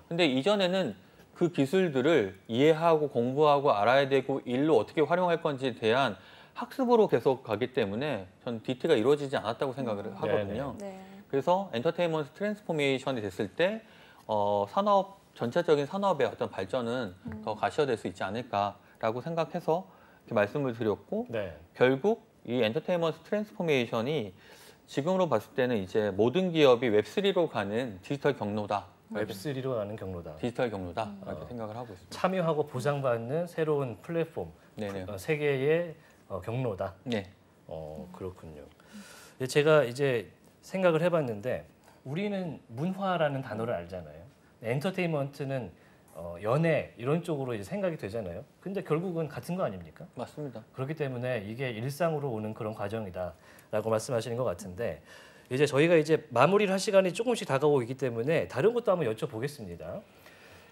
근데 이전에는 그 기술들을 이해하고 공부하고 알아야 되고 일로 어떻게 활용할 건지에 대한 학습으로 계속 가기 때문에 전 DT가 이루어지지 않았다고 생각을 하거든요. 네. 그래서 엔터테인먼트 트랜스포메이션이 됐을 때 산업 전체적인 산업의 어떤 발전은 더 가시화될 수 있지 않을까라고 생각해서 이렇게 말씀을 드렸고 네. 결국 이 엔터테인먼트 트랜스포메이션이 지금으로 봤을 때는 이제 모든 기업이 웹3로 가는 디지털 경로다. 웹3로 가는 경로다. 디지털 경로다. 이렇게 생각을 하고 있습니다. 참여하고 보상받는 새로운 플랫폼, 네네. 세계의 경로다. 네. 그렇군요. 제가 이제 생각을 해봤는데 우리는 문화라는 단어를 알잖아요. 엔터테인먼트는 연애 이런 쪽으로 이제 생각이 되잖아요. 근데 결국은 같은 거 아닙니까? 맞습니다. 그렇기 때문에 이게 일상으로 오는 그런 과정이다라고 말씀하시는 것 같은데 이제 저희가 이제 마무리를 할 시간이 조금씩 다가오고 있기 때문에 다른 것도 한번 여쭤보겠습니다.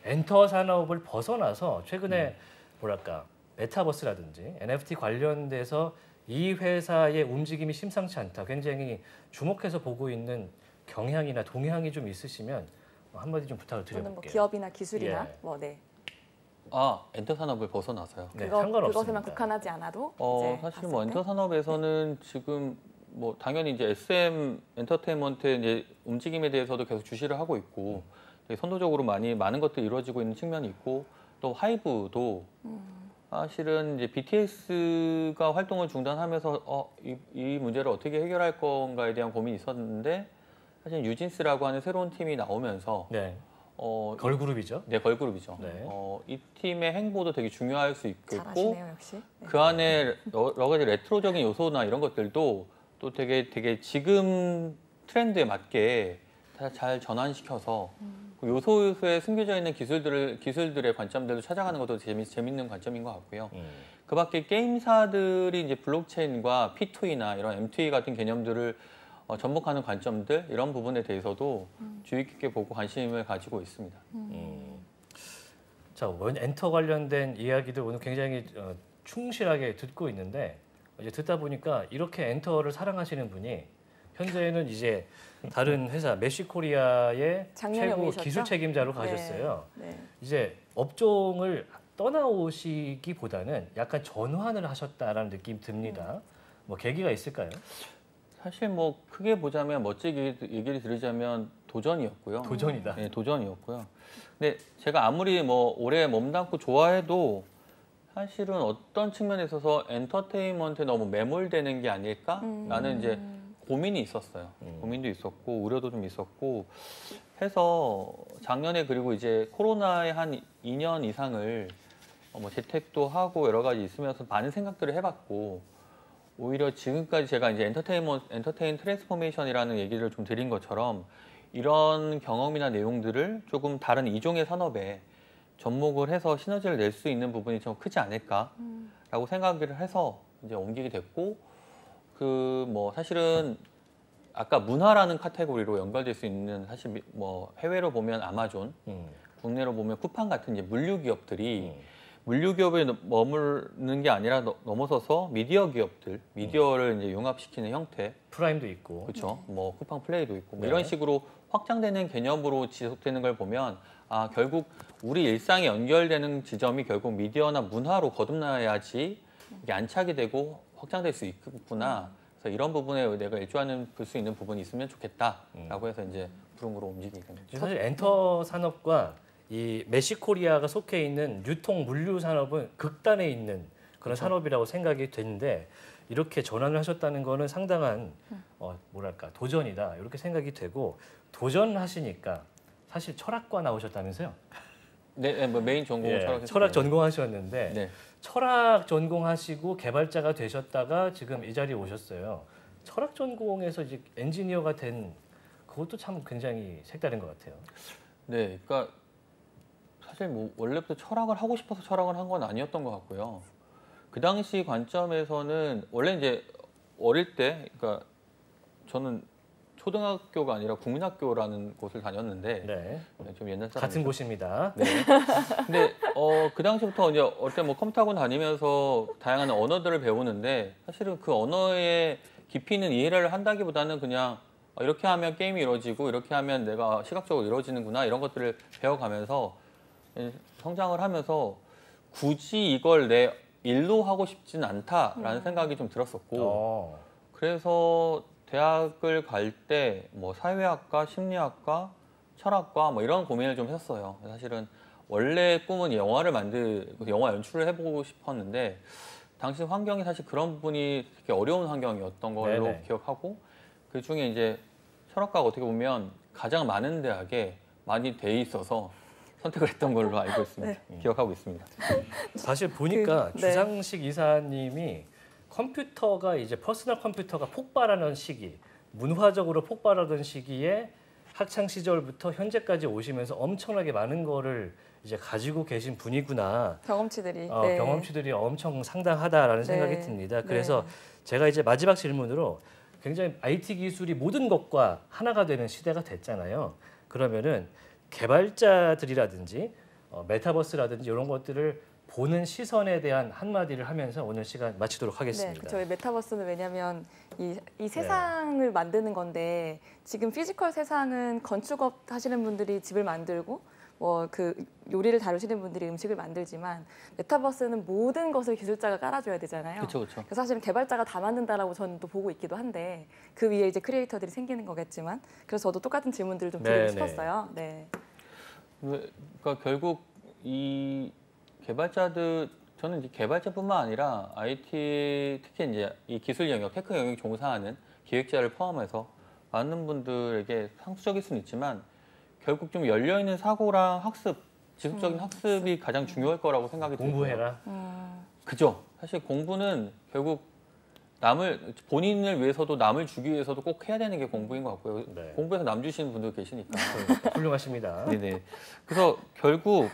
엔터 산업을 벗어나서 최근에 뭐랄까 메타버스라든지 NFT 관련돼서 이 회사의 움직임이 심상치 않다. 굉장히 주목해서 보고 있는 경향이나 동향이 좀 있으시면 한마디 좀 부탁을 저는 드려볼게요. 뭐 기업이나 기술이나 예. 뭐 네. 엔터 산업을 벗어나서요. 네, 그것에만 상관없습니다. 국한하지 않아도 이제 사실 봤을 뭐 때. 엔터 산업에서는 지금 뭐 당연히 이제 SM 엔터테인먼트의 이제 움직임에 대해서도 계속 주시를 하고 있고 되게 선도적으로 많은 것들이 이루어지고 있는 측면이 있고 또 하이브도 사실은 이제 BTS가 활동을 중단하면서 이 문제를 어떻게 해결할 건가에 대한 고민이 있었는데 사실 뉴진스라고 하는 새로운 팀이 나오면서 네. 걸그룹이죠. 네, 걸그룹이죠. 네. 이 팀의 행보도 되게 중요할 수 있고 잘하시네요 역시. 네. 그 안에 여러 가지 레트로적인 요소나 이런 것들도 또 되게 지금 트렌드에 맞게 잘 전환시켜서 그 요소에 숨겨져 있는 기술들의 관점들을 찾아가는 것도 재밌는 관점인 것 같고요. 그 밖에 게임사들이 이제 블록체인과 P2E나 이런 M2E 같은 개념들을 접목하는 관점들 이런 부분에 대해서도 주의 깊게 보고 관심을 가지고 있습니다. 자, 엔터 관련된 이야기들 오늘 굉장히 충실하게 듣고 있는데 이제 듣다 보니까 이렇게 엔터를 사랑하시는 분이 현재는 이제 다른 회사 메쉬코리아의 작년에 최고 오셨죠? 기술 책임자로 가셨어요. 네. 이제 업종을 떠나오시기보다는 약간 전환을 하셨다라는 느낌 듭니다. 뭐 계기가 있을까요? 사실 뭐 크게 보자면 멋지게 얘기를 드리자면 도전이었고요. 도전이다. 네, 도전이었고요. 근데 제가 아무리 뭐 오래 몸담고 좋아해도 사실은 어떤 측면에 있어서 엔터테인먼트에 너무 매몰되는 게 아닐까라는 이제 고민이 있었어요. 고민도 있었고 우려도 좀 있었고 해서 작년에 그리고 이제 코로나에 한 2년 이상을 뭐 재택도 하고 여러 가지 있으면서 많은 생각들을 해봤고 오히려 지금까지 제가 이제 엔터테인 트랜스포메이션이라는 얘기를 좀 드린 것처럼 이런 경험이나 내용들을 조금 다른 이종의 산업에 접목을 해서 시너지를 낼 수 있는 부분이 좀 크지 않을까라고 생각을 해서 이제 옮기게 됐고 그 뭐 사실은 아까 문화라는 카테고리로 연결될 수 있는 사실 뭐 해외로 보면 아마존, 국내로 보면 쿠팡 같은 이제 물류 기업들이 물류 기업에 머무르는 게 아니라 넘어서서 미디어 기업들, 미디어를 이제 융합시키는 형태, 프라임도 있고. 그렇죠. 뭐 쿠팡 플레이도 있고 뭐 네. 이런 식으로 확장되는 개념으로 지속되는 걸 보면 결국 우리 일상에 연결되는 지점이 결국 미디어나 문화로 거듭나야지 이게 안착이 되고 확장될 수 있구나. 그래서 이런 부분에 내가 일조하는 볼 수 있는 부분이 있으면 좋겠다라고 해서 이제 부릉으로 움직이게 됩니다. 사실 엔터 산업과 이 메시코리아가 속해 있는 유통 물류 산업은 극단에 있는 그런 산업이라고 생각이 되는데 이렇게 전환을 하셨다는 거는 상당한 뭐랄까 도전이다 이렇게 생각이 되고 도전하시니까 사실 철학과 나오셨다면서요? 네, 뭐 메인 전공은 철학 전공하셨는데 네. 철학 전공하시고 개발자가 되셨다가 지금 이 자리에 오셨어요. 철학 전공에서 이제 엔지니어가 된 그것도 참 굉장히 색다른 것 같아요. 네, 그러니까 사실 뭐 원래부터 철학을 하고 싶어서 철학을 한 건 아니었던 것 같고요. 그 당시 관점에서는 원래 이제 어릴 때, 그러니까 저는 초등학교가 아니라 국민학교라는 곳을 다녔는데 네. 좀 옛날 사람이죠. 같은 곳입니다. 네. 근데 그 당시부터 이제 어릴 때 뭐 컴퓨터 학원 다니면서 다양한 언어들을 배우는데 사실은 그 언어의 깊이 있는 이해를 한다기보다는 그냥 이렇게 하면 게임이 이루어지고 이렇게 하면 내가 시각적으로 이루어지는구나 이런 것들을 배워가면서 성장을 하면서 굳이 이걸 내 일로 하고 싶진 않다라는 생각이 좀 들었었고 그래서 대학을 갈 때 뭐 사회학과, 심리학과, 철학과 뭐 이런 고민을 좀 했었어요. 사실은 원래 꿈은 영화 연출을 해보고 싶었는데 당시 환경이 사실 그런 부분이 되게 어려운 환경이었던 걸로 네네. 기억하고 그 중에 이제 철학과가 어떻게 보면 가장 많은 대학에 많이 돼 있어서 선택을 했던 걸로 알고 있습니다. 네. 기억하고 있습니다. 사실 보니까 네. 주상식 이사님이 컴퓨터가 이제 퍼스널 컴퓨터가 폭발하는 시기, 문화적으로 폭발하던 시기에 학창 시절부터 현재까지 오시면서 엄청나게 많은 거를 이제 가지고 계신 분이구나. 경험치들이 네. 경험치들이 엄청 상당하다라는 생각이 듭니다. 그래서 제가 이제 마지막 질문으로 굉장히 IT 기술이 모든 것과 하나가 되는 시대가 됐잖아요. 그러면은 개발자들이라든지 메타버스라든지 이런 것들을 보는 시선에 대한 한마디를 하면서 오늘 시간 마치도록 하겠습니다. 네, 저희 메타버스는 왜냐하면 이 세상을 만드는 건데 지금 피지컬 세상은 건축업 하시는 분들이 집을 만들고 뭐 그 요리를 다루시는 분들이 음식을 만들지만 메타버스는 모든 것을 기술자가 깔아줘야 되잖아요. 그렇죠. 그래서 사실은 개발자가 다 만든다라고 저는 또 보고 있기도 한데 그 위에 이제 크리에이터들이 생기는 거겠지만 그래서 저도 똑같은 질문들을 좀 드리고 싶었어요. 네. 그러니까 결국 이 개발자들 저는 이제 개발자뿐만 아니라 IT 특히 이제 이 기술 영역, 테크 영역 종사하는 기획자를 포함해서 많은 분들에게 상수적일 수는 있지만 결국 좀 열려 있는 사고랑 학습, 지속적인 학습이 가장 중요할 거라고 생각이 들어요. 공부해라. 그죠. 사실 공부는 결국 본인을 위해서도 남을 주기 위해서도 꼭 해야 되는 게 공부인 것 같고요. 네. 공부해서 남 주시는 분들 계시니까. 훌륭하십니다. 네네. 그래서 결국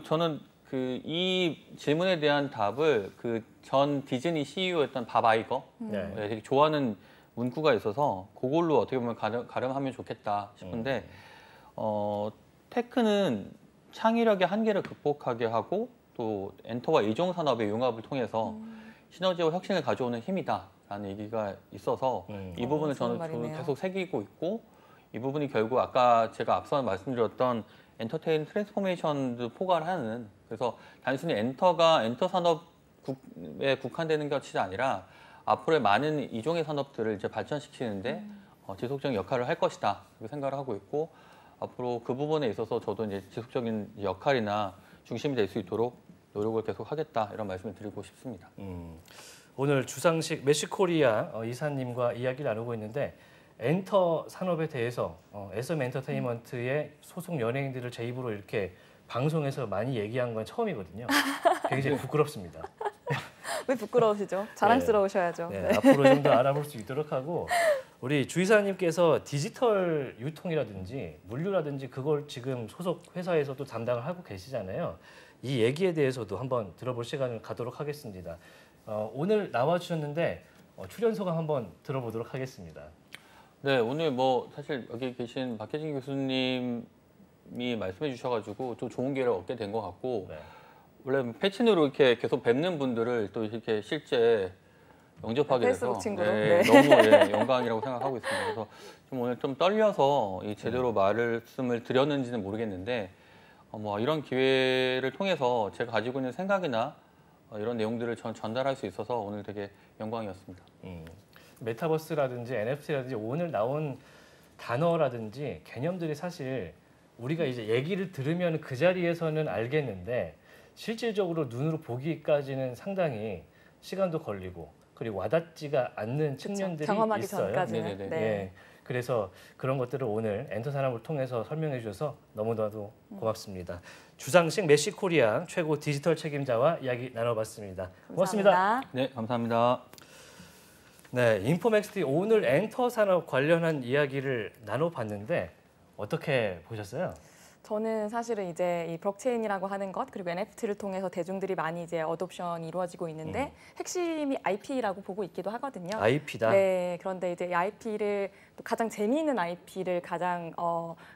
저는 이 질문에 대한 답을 전 디즈니 CEO였던 밥 아이거 되게 좋아하는 문구가 있어서 그걸로 어떻게 보면 가름하면 좋겠다 싶은데 테크는 창의력의 한계를 극복하게 하고 또 엔터와 이종 산업의 융합을 통해서 시너지와 혁신을 가져오는 힘이다라는 얘기가 있어서 이 부분을 저는 계속 새기고 있고 이 부분이 결국 아까 제가 앞서 말씀드렸던 엔터테인 트랜스포메이션도 포괄하는 그래서 단순히 엔터 산업에 국한되는 것이 아니라 앞으로의 많은 이종의 산업들을 이제 발전시키는데 지속적인 역할을 할 것이다 그렇게 생각을 하고 있고 앞으로 그 부분에 있어서 저도 이제 지속적인 역할이나 중심이 될 수 있도록 노력을 계속 하겠다 이런 말씀을 드리고 싶습니다. 오늘 주상식 메시코리아 이사님과 이야기 나누고 있는데 엔터 산업에 대해서 SM 엔터테인먼트의 소속 연예인들을 제 입으로 이렇게 방송에서 많이 얘기한 건 처음이거든요. 굉장히 부끄럽습니다. 왜 부끄러우시죠? 자랑스러우셔야죠. 네, 앞으로 좀 더 알아볼 수 있도록 하고 우리 주 이사님께서 디지털 유통이라든지 물류라든지 그걸 지금 소속 회사에서도 담당을 하고 계시잖아요. 이 얘기에 대해서도 한번 들어볼 시간을 갖도록 하겠습니다. 오늘 나와주셨는데 출연 소감 한번 들어보도록 하겠습니다. 네, 오늘 뭐 사실 여기 계신 박혜진 교수님이 말씀해 주셔가지고 좀 좋은 기회를 얻게 된 것 같고 원래 패친으로 이렇게 계속 뵙는 분들을 또 이렇게 실제 영접하게 돼서 너무 영광이라고 생각하고 있습니다. 그래서 좀 오늘 좀 떨려서 제대로 말씀을 드렸는지는 모르겠는데 뭐 이런 기회를 통해서 제가 가지고 있는 생각이나 이런 내용들을 전달할 수 있어서 오늘 되게 영광이었습니다. 메타버스라든지 NFT라든지 오늘 나온 단어라든지 개념들이 사실 우리가 이제 얘기를 들으면 그 자리에서는 알겠는데 실질적으로 눈으로 보기까지는 상당히 시간도 걸리고 그리고 와닿지가 않는 측면들이 경험하기 있어요. 전까지는. 네네네. 네. 예, 그래서 그런 것들을 오늘 엔터산업을 통해서 설명해 주셔서 너무나도 고맙습니다. 주상식 메시코리아 최고 디지털 책임자와 이야기 나눠봤습니다. 고맙습니다. 감사합니다. 네, 감사합니다. 네, 인포맥스티 오늘 엔터산업 관련한 이야기를 나눠봤는데 어떻게 보셨어요? 저는 사실은 이제 이 블록체인이라고 하는 것 그리고 NFT를 통해서 대중들이 많이 이제 어둑션이 이루어지고 있는데 핵심이 IP라고 보고 있기도 하거든요. IP다. 네, 그런데 이제 이 IP를 또 가장 재미있는 IP를 가장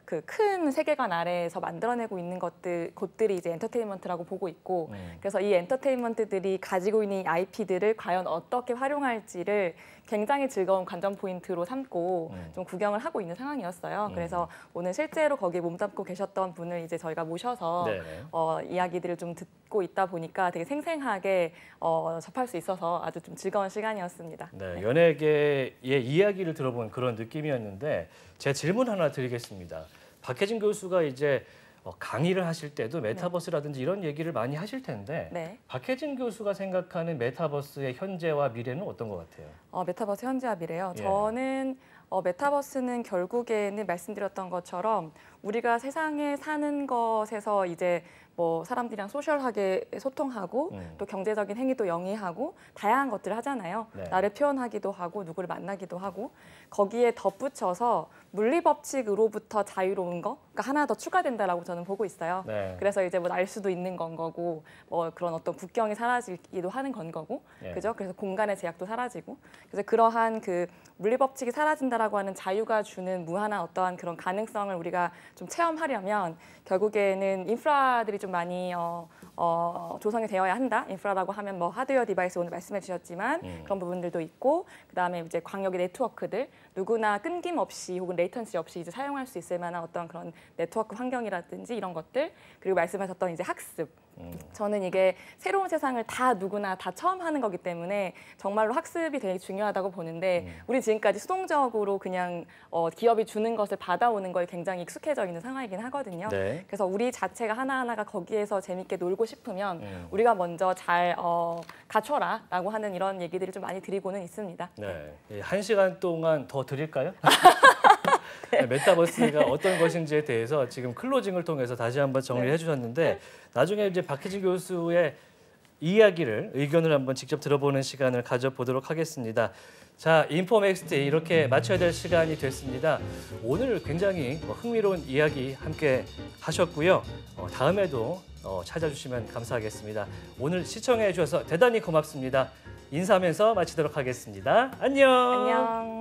그 큰 세계관 아래에서 만들어내고 있는 곳들이 이제 엔터테인먼트라고 보고 있고 그래서 이 엔터테인먼트들이 가지고 있는 이 IP들을 과연 어떻게 활용할지를 굉장히 즐거운 관전 포인트로 삼고 좀 구경을 하고 있는 상황이었어요. 그래서 오늘 실제로 거기에 몸담고 계셨던 분을 이제 저희가 모셔서 이야기들을 좀 듣고 있다 보니까 되게 생생하게 접할 수 있어서 아주 좀 즐거운 시간이었습니다. 네, 연예계의 이야기를 들어본 그런 느낌이었는데 제가 질문 하나 드리겠습니다. 박혜진 교수가 이제 강의를 하실 때도 메타버스라든지 이런 얘기를 많이 하실 텐데 네. 박혜진 교수가 생각하는 메타버스의 현재와 미래는 어떤 것 같아요? 메타버스 현재와 미래요. 예. 저는 메타버스는 결국에는 말씀드렸던 것처럼 우리가 세상에 사는 것에서 이제 뭐 사람들이랑 소셜하게 소통하고 또 경제적인 행위도 영위하고 다양한 것들을 하잖아요. 네. 나를 표현하기도 하고 누구를 만나기도 하고 거기에 덧붙여서 물리 법칙으로부터 자유로운 거, 그러니까 하나 더 추가된다라고 저는 보고 있어요. 네. 그래서 이제 뭐 날 수도 있는 건 거고, 뭐 그런 어떤 국경이 사라지기도 하는 건 거고, 네. 그죠? 그래서 공간의 제약도 사라지고, 그래서 그러한 그 물리 법칙이 사라진다라고 하는 자유가 주는 무한한 어떠한 그런 가능성을 우리가 좀 체험하려면 결국에는 인프라들이 좀 많이 조성이 되어야 한다. 인프라라고 하면 뭐 하드웨어 디바이스 오늘 말씀해 주셨지만 그런 부분들도 있고, 그다음에 이제 광역의 네트워크들 누구나 끊김없이 혹은 레이턴시 없이 이제 사용할 수 있을 만한 어떤 그런 네트워크 환경이라든지 이런 것들, 그리고 말씀하셨던 이제 학습. 저는 이게 새로운 세상을 다 누구나 다 처음 하는 거기 때문에 정말로 학습이 되게 중요하다고 보는데 우리 지금까지 수동적으로 그냥 기업이 주는 것을 받아오는 거에 굉장히 익숙해져 있는 상황이긴 하거든요. 네. 그래서 우리 자체가 하나하나가 거기에서 재밌게 놀고 싶으면 우리가 먼저 잘 갖춰라라고 하는 이런 얘기들을 좀 많이 드리고는 있습니다. 네. 1시간 동안 더 드릴까요? 네. 메타버스가 어떤 것인지에 대해서 지금 클로징을 통해서 다시 한번 정리해 주셨는데 나중에 이제 박혜진 교수의 이야기를 의견을 한번 직접 들어보는 시간을 가져보도록 하겠습니다. 자, 인포맥스티 이렇게 마쳐야 될 시간이 됐습니다. 오늘 굉장히 흥미로운 이야기 함께 하셨고요. 다음에도 찾아주시면 감사하겠습니다. 오늘 시청해 주셔서 대단히 고맙습니다. 인사하면서 마치도록 하겠습니다. 안녕. 안녕.